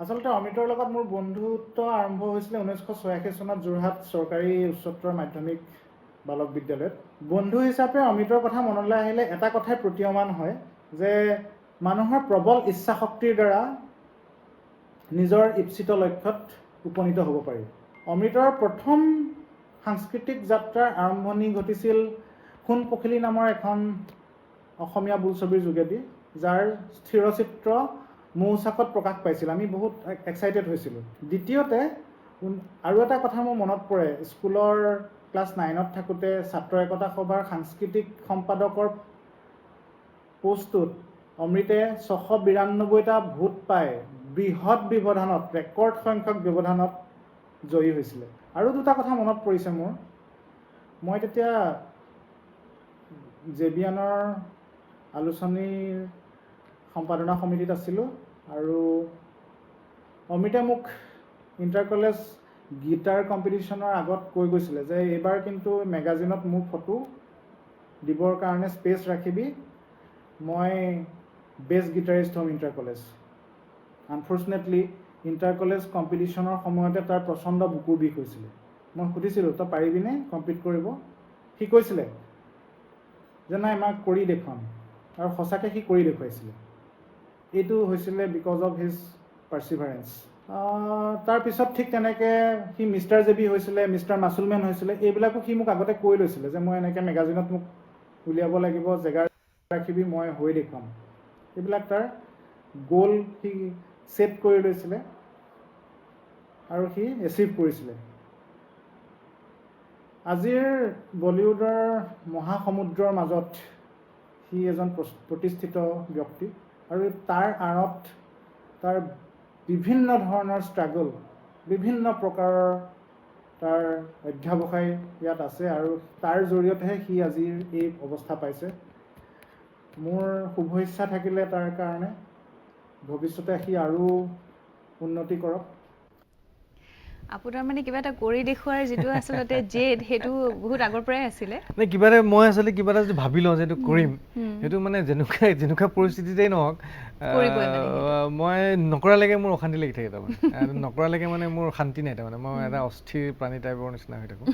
আচলতে অমিতৰ লগত মোৰ বন্ধুত্ব আৰম্ভ হৈছিলে 1986 চনত যোৰহাট চৰকাৰী উচ্চতৰ মাধ্যমিক বালক বিদ্যালয়ত বন্ধু হিচাপে অমিতৰ কথা মনলৈ আহিলে এটা কথাই প্ৰতীয়মান হয় যে মানুহৰ প্ৰবল ইচ্ছা শক্তিৰ দ্বাৰা নিজৰ ইপ্সিত লক্ষ্যত উপনীত হ'ব পাৰি অমিতৰ প্ৰথম সাংস্কৃতিক যাত্ৰাৰ আৰম্ভণি ঘটিছিল সোণ পখিলী নামৰ এখন অসমীয়া বোলছবিৰ যোগেদি যাৰ স্থিৰচিত্ৰ মৌচাকত প্ৰকাশ পাইছিল আমি বহুত এক্সাইটেড হৈছিলোঁ দ্বিতীয়তে আৰু এটা কথা মোৰ মনত পৰে স্কুলৰ ক্লাছ 9ত থাকোঁতে ছাত্ৰ একতা সভাৰ সাংস্কৃতিক সম্পাদকৰ পোষ্টটোত অমৃতে 692টা ভোট পাই বৃহৎ ব্যৱধানত ৰেকৰ্ড সংখ্যক ব্যৱধানত জয়ী হৈছিলে আৰু দুটা কথা মনত পৰিছে মোৰ মই তেতিয়া জেবিয়ানৰ আলোচনীৰ সম্পাদনা সমিতিত আছিলোঁ আৰু অমৃতে মোক ইণ্টাৰ কলেজ গীটাৰ কম্পিটিশ্যনৰ আগত কৈ গৈছিলে যে এইবাৰ কিন্তু মেগাজিনত মোৰ ফটো দিবৰ কাৰণে স্পেচ ৰাখিবি মই বেষ্ট গীটাৰিষ্ট হ'ম inter college unfortunately inter college কম্পিটিশ্যনৰ সময়তে তাৰ প্ৰচণ্ড বুকুৰ বিষ হৈছিলে মই সুধিছিলোঁ তই পাৰিবিনে কম্পিট কৰিব সি কৈছিলে যে নাই মই কৰি দেখুৱাম আৰু সঁচাকৈ সি কৰি দেখুৱাইছিলে এইটো হৈছিলে বিকজ অফ হিজ পাৰ্চিভাৰেঞ্চ তাৰপিছত ঠিক তেনেকৈ সি মিষ্টাৰ জেবি হৈছিলে মিষ্টাৰ মাছুলমেন হৈছিলে এইবিলাকো সি মোক আগতে কৈ লৈছিলে যে মই এনেকৈ মেগাজিনত মোক উলিয়াব লাগিব জেগা ৰাখিবি মই হৈ দেখুৱাম এইবিলাক তাৰ গ'ল সি ছেট কৰি লৈছিলে আৰু সি এচিভ কৰিছিলে আজিৰ বলিউডৰ মহাসমুদ্ৰৰ মাজত সি এজন প্ৰতিষ্ঠিত ব্যক্তি আৰু তাৰ আঁৰত তাৰ বিভিন্ন ধৰণৰ ষ্ট্ৰাগল বিভিন্ন প্ৰকাৰৰ তাৰ অধ্যাৱসায় ইয়াত আছে আৰু তাৰ জৰিয়তেহে সি আজিৰ এই অৱস্থা পাইছে মোৰ শুভেচ্ছা থাকিলে তাৰ কাৰণে ভৱিষ্যতে সি আৰু উন্নতি কৰক আপোনাৰ মানে কিবা এটা কৰি দেখুৱাৰ যিটো আচলতে জেদ সেইটো বহুত আগৰ পৰাই আছিলে নাই কিবা এটা মই আচলতে কিবা এটা যদি ভাবি লওঁ যে এইটো কৰিম সেইটো মানে যেনেকুৱা পৰিস্থিতিতেই নহওক মই নকৰালৈকে মোৰ অশান্তি লাগি থাকে তাৰমানে নকৰালৈকে মানে মোৰ শান্তি নাই তাৰমানে মই এটা অস্থিৰ প্ৰাণী টাইপৰ নিচিনা হৈ থাকোঁ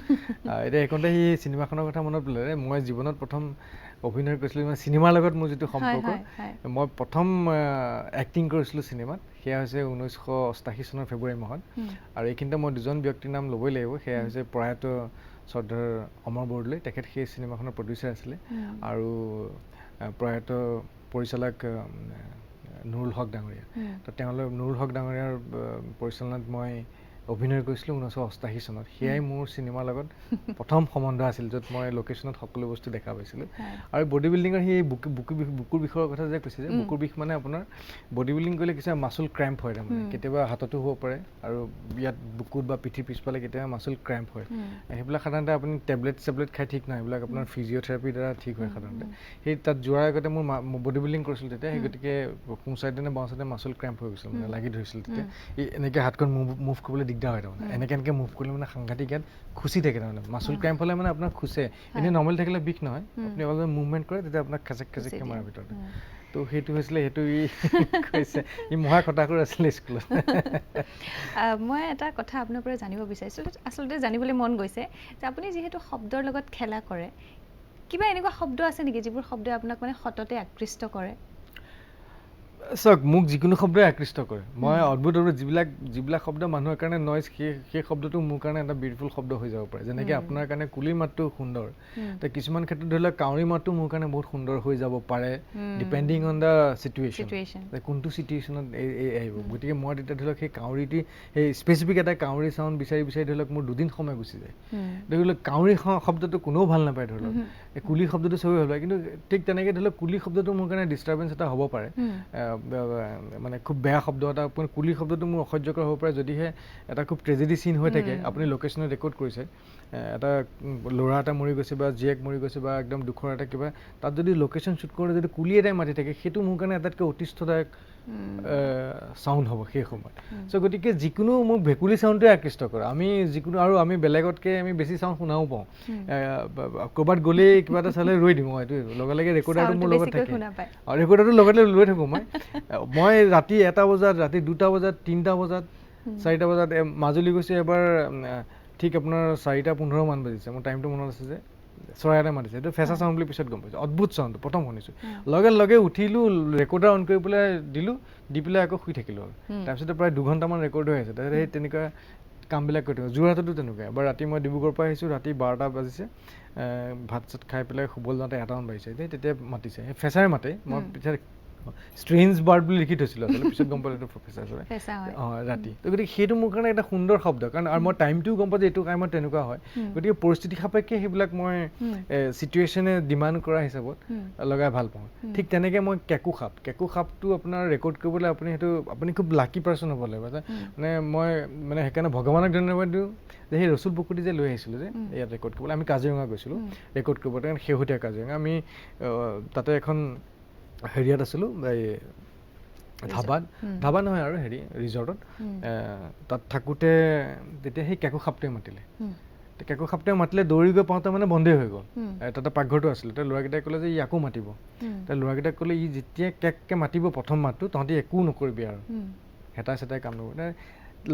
এতিয়া এইকণতে সেই চিনেমাখনৰ কথা মনত পেলালে মই জীৱনত প্ৰথম অভিনয় কৰিছিলোঁ মানে চিনেমাৰ লগত মোৰ যিটো সম্পৰ্ক মই প্ৰথম এক্টিং কৰিছিলোঁ চিনেমাত সেয়া হৈছে 1988 চনৰ ফেব্ৰুৱাৰী মাহত আৰু এইখিনিতে মই দুজন ব্যক্তিৰ নাম ল'বই লাগিব সেয়া হৈছে প্ৰয়াত শ্ৰদ্ধাৰ অমৰ বৰদলৈ তেখেত সেই চিনেমাখনৰ প্ৰডিউচাৰ আছিলে আৰু প্ৰয়াত পৰিচালক নুৰুল হক ডাঙৰীয়া তো তেওঁলোক নুৰুল হক ডাঙৰীয়াৰ পৰিচালনাত মই অভিনয় কৰিছিলোঁ 1988 চনত সেয়াই মোৰ চিনেমাৰ লগত প্ৰথম সম্বন্ধ আছিল য'ত মই লোকেশ্যনত সকলো বস্তু দেখা পাইছিলোঁ আৰু বডি বিল্ডিঙৰ সেই বুকুৰ বিষৰ কথা যে কৈছে যে বুকুৰ বিষ মানে আপোনাৰ বডি বিল্ডিং কৰিলে কিছুমান মাচুল ক্ৰেম্প হয় তাৰমানে কেতিয়াবা হাততো হ'ব পাৰে আৰু ইয়াত বুকুত বা পিঠিৰ পিছফালে কেতিয়াবা মাচুল ক্ৰেম্প হয় সেইবিলাক সাধাৰণতে আপুনি টেবলেট খাই ঠিক নহয় এইবিলাক আপোনাৰ ফিজিঅ'থেৰাপিৰ দ্বাৰা ঠিক হয় সাধাৰণতে সেই তাত যোৱাৰ আগতে মোৰ বডি বিল্ডিং কৰিছিলোঁ তেতিয়া সেই গতিকে সোঁ চাইডে নে বাওঁ চাইডে মাচুল ক্ৰেম্প হৈ গৈছিল মানে লাগি ধৰিছিল তেতিয়া এনেকৈ হাতখন মুভ কৰিবলৈ দিগদাৰ হয় তাৰমানে এনেকৈ মুভ কৰিলে মানে সাংঘাতিক ইয়াত খুচি থাকে তাৰমানে মাচুল ক্ৰেম্প হ'লে মানে আপোনাৰ খুচে এনেই নৰ্মেল থাকিলে বিষ নহয় আপুনি অলপ মুভমেণ্ট কৰে তেতিয়া আপোনাক খেচেককৈ মাৰে ভিতৰতে তো সেইটো হৈছিলে সেইটো কৈছে ই মহা খটাখুৰ আছিলে স্কুলত মই এটা কথা আপোনাৰ পৰা জানিব বিচাৰিছোঁ আচলতে জানিবলৈ মন গৈছে যে আপুনি যিহেতু শব্দৰ লগত খেলা কৰে কিবা এনেকুৱা শব্দ আছে নেকি যিবোৰ শব্দই আপোনাক মানে সততে আকৃষ্ট কৰে চাওক মোক যিকোনো শব্দই আকৃষ্ট কৰে মই অদ্ভুত যিবিলাক শব্দ মানুহৰ কাৰণে নইজ সেই শব্দটো মোৰ কাৰণে এটা বিউটিফুল শব্দ হৈ যাব পাৰে যেনেকৈ আপোনাৰ কাৰণে কুলিৰ মাতটো সুন্দৰ তো কিছুমান ক্ষেত্ৰত ধৰি লওক কাউৰী মাতটো মোৰ কাৰণে বহুত সুন্দৰ হৈ যাব পাৰে ডিপেণ্ডিং অন দ্য চিটুৱেশ্যন কোনটো চিটুৱেশ্যনত আহিব গতিকে মই তেতিয়া ধৰি লওক সেই কাউৰীটি সেই স্পেচিফিক এটা কাউৰী চাউণ্ড বিচাৰি ধৰি লওক মোৰ 2 দিন সময় গুচি যায় ধৰি লওক কাউৰী শব্দটো কোনেও ভাল নাপায় ধৰি লওক এই কুলি শব্দটো চবেই ভাল পায় কিন্তু ঠিক তেনেকৈ ধৰি লওক কুলি শব্দটো মোৰ কাৰণে ডিষ্টাৰ্বেঞ্চ এটা হ'ব পাৰে মানে খুব বেয়া শব্দ এটা কুলি শব্দটো মোৰ অসহ্যকৰ হ'ব পাৰে যদিহে এটা খুব ট্ৰেজেডি চিন হৈ থাকে আপুনি লোকেশ্যনত ৰেকৰ্ড কৰিছে এটা ল'ৰা এটা মৰি গৈছে বা জীয়েক মৰি গৈছে বা একদম দুখৰ এটা কিবা তাত যদি লোকেশ্যন শ্বুট কৰোঁতে যদি কুলি এটাই মাতি থাকে সেইটো মোৰ কাৰণে আটাইতকৈ অতিষ্ঠদায়ক চাউণ্ড হ'ব সেই সময়ত চ' গতিকে যিকোনো মোক ভেকুলী চাউণ্ডটোৱে আকৃষ্ট কৰে আমি যিকোনো আৰু আমি বেলেগতকৈ আমি বেছি চাউণ্ড শুনাও পাওঁ ক'ৰবাত গ'লেই কিবা এটা চালে ৰৈ দিওঁ এইটো লগে ৰেকৰ্ডাৰটো মোৰ লগত থাকে আৰু ৰেকৰ্ডাৰটো লগতে লৈ থাকোঁ মই ৰাতি 1টা বজাত ৰাতি 2টা বজাত 3টা বজাত 4টা বজাত মাজুলী গৈছে এবাৰ ঠিক আপোনাৰ 4:15 মান বাজিছে মোৰ টাইমটো মনত আছে যে চৰাই এটা মাতিছে এইটো ফেঁচা চাউণ্ড বুলি পিছত গম পাইছোঁ অদ্ভুত চাউণ্ডটো প্ৰথম শুনিছোঁ লগে উঠিলোঁ ৰেকৰ্ডাৰ অন কৰি পেলাই দিলোঁ দি পেলাই আকৌ শুই থাকিলোঁ আৰু তাৰপিছতে প্ৰায় 2 ঘণ্টামান ৰেকৰ্ড হৈ আছে তাৰপিছত সেই তেনেকুৱা কামবিলাক কৰি থাকোঁ যোৰহাটতো তেনেকুৱা এবাৰ ৰাতি মই ডিব্ৰুগড়ৰ পৰা আহিছোঁ ৰাতি 12টা বাজিছে ভাত চাত খাই পেলাই শুবলৈ যাওঁতে 1টামান বাজিছে তেতিয়া মাতিছে সেই ফেঁচাৰে মাতে মই পিছত ষ্ট্ৰেঞ্জ বাৰ্ড বুলি লিখি থৈছিলোঁ আচলতে পিছত গম পালোঁ এইটো প্ৰফেচাৰ ৰাতি তো গতিকে সেইটো মোৰ কাৰণে এটা সুন্দৰ শব্দ কাৰণ আৰু মই টাইমটোও গম পাওঁ যে এইটো টাইমত তেনেকুৱা হয় গতিকে পৰিস্থিতি সাপেক্ষে সেইবিলাক মই চিটুৱেশ্যনে ডিমাণ্ড কৰা হিচাপত লগাই ভাল পাওঁ ঠিক তেনেকৈ মই কেকু সাপটো আপোনাৰ ৰেকৰ্ড কৰিবলৈ আপুনি খুব লাকি পাৰ্চন হ'ব লাগিব মানে মই মানে সেইকাৰণে ভগৱানক ধন্যবাদ দিওঁ যে সেই ৰচুল পুখুৰী যে লৈ আহিছিলোঁ যে ইয়াত ৰেকৰ্ড কৰিবলৈ আমি কাজিৰঙা গৈছিলোঁ ৰেকৰ্ড কৰিব কাৰণ শেহতীয়া কাজিৰঙা আমি তাতে এখন হেৰিয়াত আছিলোঁ এই ধাবা নহয় আৰু হেৰি ৰিজৰ্টত তাত থাকোঁতে তেতিয়া সেই কেকু সাপটোৱে মাতিলে কেকু সাপটোৱে মাতিলে দৌৰি গৈ পাওঁতে মানে বন্ধই হৈ গ'ল তাতে পাকঘৰটো আছিলে তাৰ ল'ৰাকেইটাই ক'লে যে ই আকৌ মাতিব তাৰ ল'ৰাকেইটাক ক'লে ই যেতিয়া কেককৈ মাতিব প্ৰথম মাতটো তহঁতি একো নকৰিবি আৰু হেতাই কাম নকৰিবি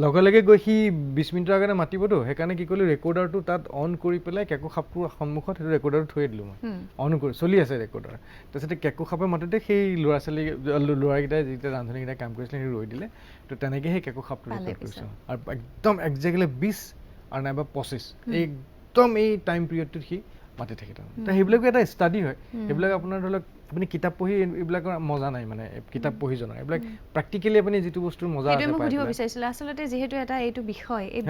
লগে গৈ সি 20 মিনিটৰ আগতে মাতিবতো সেইকাৰণে কি কৰিলোঁ ৰেকৰ্ডাৰটো তাত অন কৰি পেলাই কেকু সাপটোৰ সন্মুখত সেইটো ৰেকৰ্ডাৰটো থৈ দিলোঁ মই অন কৰি চলি আছে ৰেকৰ্ডাৰ তাৰপিছতে কেকু সাপে মাতোতে সেই ল'ৰাকেইটাই যেতিয়া ৰান্ধনীকেইটাই কাম কৰিছিলে সেই ৰৈ দিলে তো তেনেকৈ সেই কেকু সাপটো ৰেকৰ্ড কৰিছোঁ আৰু একদম একজেক্টলি 20 আৰু নাইবা 25 একদম এই টাইম পিৰিয়ডটোত সি মাতি থাকে তাৰমানে সেইবিলাকো এটা ষ্টাডি হয় সেইবিলাক আপোনাৰ ধৰি লওক আপুনি কিতাপ পঢ়ি এইবিলাকৰ মজা নাই মানে কিতাপ পঢ়ি জনা এইবিলাক প্ৰেক্টিকেলি আপুনি যিটো বস্তুৰ মজা আছে মই সুধিব বিচাৰিছিলোঁ আচলতে যিহেতু এটা এইটো বিষয় এই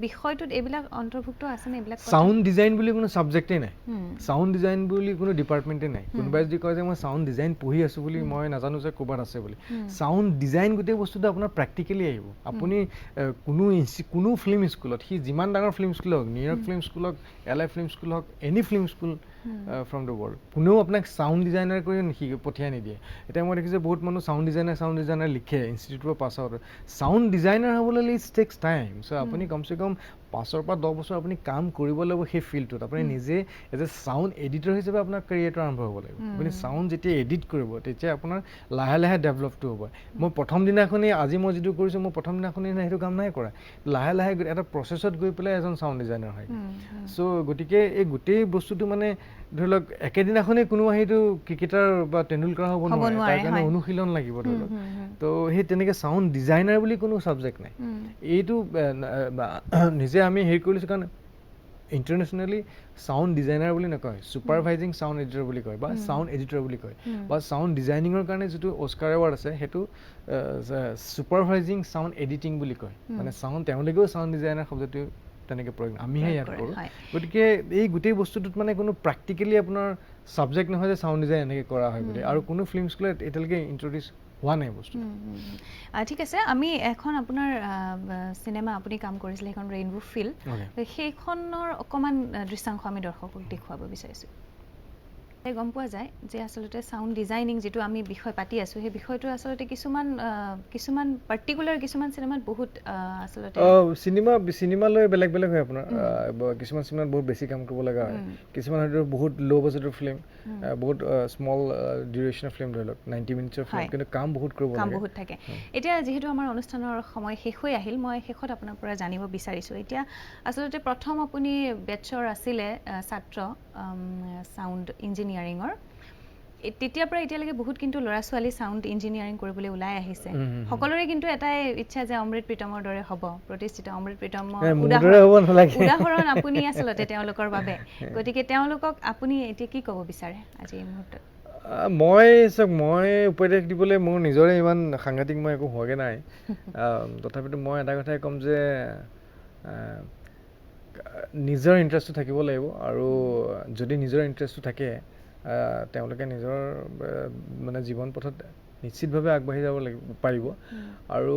বিষয়টোত এইবিলাক অন্তৰ্ভুক্ত আছে নে এইবিলাক সাউণ্ড ডিজাইন বুলি কোনো ছাবজেক্টেই নাই সাউণ্ড ডিজাইন বুলি কোনো ডিপাৰ্টমেণ্টেই নাই কোনোবাই যদি কয় যে মই সাউণ্ড ডিজাইন পঢ়ি আছোঁ বুলি মই নাজানো যে ক'ৰবাত আছে বুলি সাউণ্ড ডিজাইন গোটেই বস্তুটো আপোনাৰ প্ৰেক্টিকেলি আহিব আপুনি কোনো ফিল্ম স্কুলত সি যিমান ডাঙৰ ফিল্ম স্কুল হওক নিউয়ৰ্ক ফিল্ম স্কুল হওক LA ফিল্ম স্কুল হওক any film school from the world কোনেও আপোনাক সাউণ্ড ডিজাইনাৰ কৰি পঠিয়াই নিদিয়ে এতিয়া মই দেখিছোঁ বহুত মানুহ সাউণ্ড ডিজাইনাৰ লিখে ইনষ্টিটিউটৰ পাছ আউট সাউণ্ড ডিজাইনাৰ হ'বলৈ ইটছ টেক্স টাইম চ' আপুনি কমচে কম 5 পৰা 10 বছৰ আপুনি কাম কৰিব লাগিব সেই ফিল্ডটোত আপুনি নিজে এজ এ সাউণ্ড এডিটৰ হিচাপে আপোনাৰ কেৰিয়াৰটো আৰম্ভ হ'ব লাগিব আপুনি সাউণ্ড যেতিয়া এডিট কৰিব তেতিয়া আপোনাৰ লাহে ডেভেলপটো হ'ব মই প্ৰথম দিনাখনেই আজি মই যিটো কৰিছোঁ মই প্ৰথম দিনাখনেই সেইটো কাম নাই কৰা লাহে এটা প্ৰচেছত গৈ পেলাই এজন সাউণ্ড ডিজাইনাৰ হয় চ' গতিকে এই গোটেই বস্তুটো মানে ধৰি লওক একেদিনাখনেই কোনো সেইটো ক্ৰিকেটাৰ বা তেণ্ডুলকাৰ হ'ব নোৱাৰে তাৰ কাৰণে অনুশীলন লাগিব ধৰি লওক তো সেই তেনেকৈ সাউণ্ড ডিজাইনাৰ বুলি কোনো ছাবজেক্ট নাই এইটো নিজে আমি হেৰি কৰিছোঁ কাৰণ ইণ্টাৰনেশ্যনেলি চাউণ্ড ডিজাইনাৰ বুলি নকয়, ছুপাৰভাইজিং চাউণ্ড এডিটৰ বুলি কয় বা চাউণ্ড এডিটৰ বুলি কয় বা চাউণ্ড ডিজাইনিঙৰ কাৰণে যিটো অস্কাৰ এৱাৰ্ড আছে সেইটো ছুপাৰভাইজিং চাউণ্ড এডিটিং বুলি কয়, মানে চাউণ্ড তেওঁলোকেও চাউণ্ড ডিজাইনাৰ শব্দটো তেনেকৈ প্ৰয়োগ আমিহে ইয়াত কৰোঁ। গতিকে এই গোটেই বস্তুটোত মানে কোনো প্ৰেক্টিকেলি আপোনাৰ ছাবজেক্ট নহয় যে চাউণ্ড ডিজাইন এনেকৈ কৰা হয় বুলি, আৰু কোনো ফিল্ম স্কুলত এতিয়ালৈকে ইণ্ট্ৰডিউচ হোৱা নাই বস্তু। ঠিক আছে, আমি এখন আপোনাৰ চিনেমা আপুনি কাম কৰিছিলে, সেইখন ৰেইনবো ফিল্ড, সেইখনৰ অকণমান দৃশ্যাংশ আমি দৰ্শকক দেখুৱাব বিচাৰিছোঁ। গম পোৱা যায় যে আচলতে চাউণ্ড ডিজাইনিং যিটো আমি বিষয় পাতি আছোঁ, সেই বিষয়টো আচলতে কিছুমান পাৰ্টিকুলাৰ কিছুমান চিনেমাত বহুত আচলতে চিনেমালৈ বেলেগ বেলেগ হয় আপোনাৰ। কিছুমান চিনেমাত বহুত বেছি কাম কৰিব লগা হয়, কিছুমান হয়তো বহুত ল' বাজেটৰ ফিল্ম, বহুত স্মল ডিউৰেশ্যনৰ ফিল্ম, ধৰি লওক 90 মিনিটছৰ ফিল্ম, কিন্তু কাম বহুত কৰিব লাগে, কাম বহুত থাকে। এতিয়া যিহেতু আমাৰ অনুষ্ঠানৰ সময় শেষ হৈ আহিল, মই শেষত আপোনাৰ পৰা জানিব বিচাৰিছোঁ, এতিয়া আচলতে প্ৰথম আপুনি বেটছৰ আছিলে ছাত্ৰ চাউণ্ড ইঞ্জিনিয়াৰিঙৰ, তেতিয়াৰ পৰা এতিয়ালৈকে বহুত কিন্তু ল'ৰা ছোৱালী চাউণ্ড ইঞ্জিনিয়াৰিং কৰিবলৈ ওলাই আহিছে। সকলোৰে কিন্তু এটাই ইচ্ছা যে অমৃত প্ৰীতমৰ দৰে হ'ব, প্ৰতিষ্ঠিত অমৃত প্ৰীতমৰ উদাহৰণ আপুনি আচলতে তেওঁলোকৰ বাবে। গতিকে তেওঁলোকক আপুনি এতিয়া কি ক'ব বিচাৰে আজি এই মুহূৰ্তত? মই উপদেশ দিবলৈ মোৰ নিজৰে ইমান সাংঘাতিক মই একো হোৱাগৈ নাই, তথাপিতো মই এটা কথাই ক'ম যে নিজৰ ইণ্টাৰেষ্টটো থাকিব লাগিব, আৰু যদি নিজৰ ইণ্টাৰেষ্টটো থাকে তেওঁলোকে নিজৰ মানে জীৱন পথত নিশ্চিতভাৱে আগবাঢ়ি যাব পাৰিব। আৰু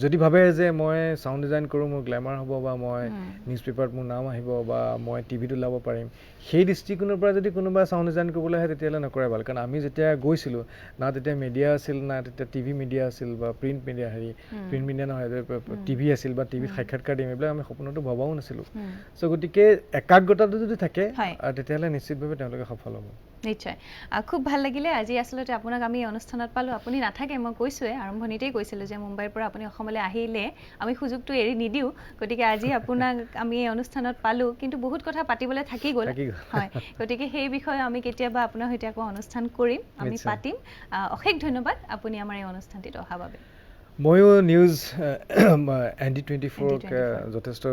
যদি ভাবে যে মই চাউণ্ড ডিজাইন কৰোঁ, মোৰ গ্লেমাৰ হ'ব, বা মই নিউজ পেপাৰত মোৰ নাম আহিব, বা মই টিভিত ওলাব পাৰিম, সেই দৃষ্টিকোণৰ পৰা যদি কোনোবা চাউণ্ড ডিজাইন কৰিবলৈ আহে তেতিয়াহ'লে নকৰে ভাল। কাৰণ আমি যেতিয়া গৈছিলোঁ, না তেতিয়া মিডিয়া আছিল, না তেতিয়া টিভি মিডিয়া আছিল, বা প্ৰিণ্ট মিডিয়া প্ৰিণ্ট মিডিয়া নহয়, টিভি আছিল, বা টিভিত সাক্ষাৎকাৰ দিম, এইবিলাক আমি সপোনতো ভবাও নাছিলোঁ। চ' গতিকে একাগ্ৰতাটো যদি থাকে তেতিয়াহ'লে নিশ্চিতভাৱে তেওঁলোকে সফল হ'ব। নিশ্চয়, খুব ভাল লাগিলে আজি আচলতে আপোনাক আমি অনুষ্ঠানত পালোঁ। আপুনি নাথাকে, মই কৈছোঁৱে আৰম্ভণিতেই কৈছিলোঁ যে মুম্বাইৰ পৰা আপুনি অসমলৈ আহিলে আমি সুযোগটো এৰি নিদিওঁ, গতিকে আজি আপোনাক আমি এই অনুষ্ঠানত পালোঁ, কিন্তু বহুত কথা পাতিবলৈ থাকি গ'ল। হয়, গতিকে সেই বিষয়ে আমি কেতিয়াবা আপোনাৰ সৈতে আকৌ অনুষ্ঠান কৰিম, আমি পাতিম। অশেষ ধন্যবাদ আপুনি আমাৰ এই অনুষ্ঠানটিত অহাৰ বাবে। ময়ো নিউজ ND24ক যথেষ্ট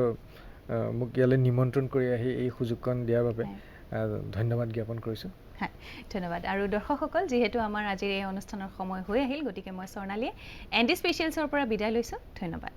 মোক ইয়ালৈ নিমন্ত্ৰণ কৰি আহি এই সুযোগকণ দিয়াৰ বাবে ধন্যবাদ জ্ঞাপন কৰিছোঁ। হয়, ধন্যবাদ। আৰু দৰ্শকসকল, যিহেতু আমাৰ আজিৰ এই অনুষ্ঠানৰ সময় হৈ আহিল, গতিকে মই স্বৰ্ণালীয়ে ND স্পেচিয়েলছৰ পৰা বিদায় লৈছোঁ। ধন্যবাদ।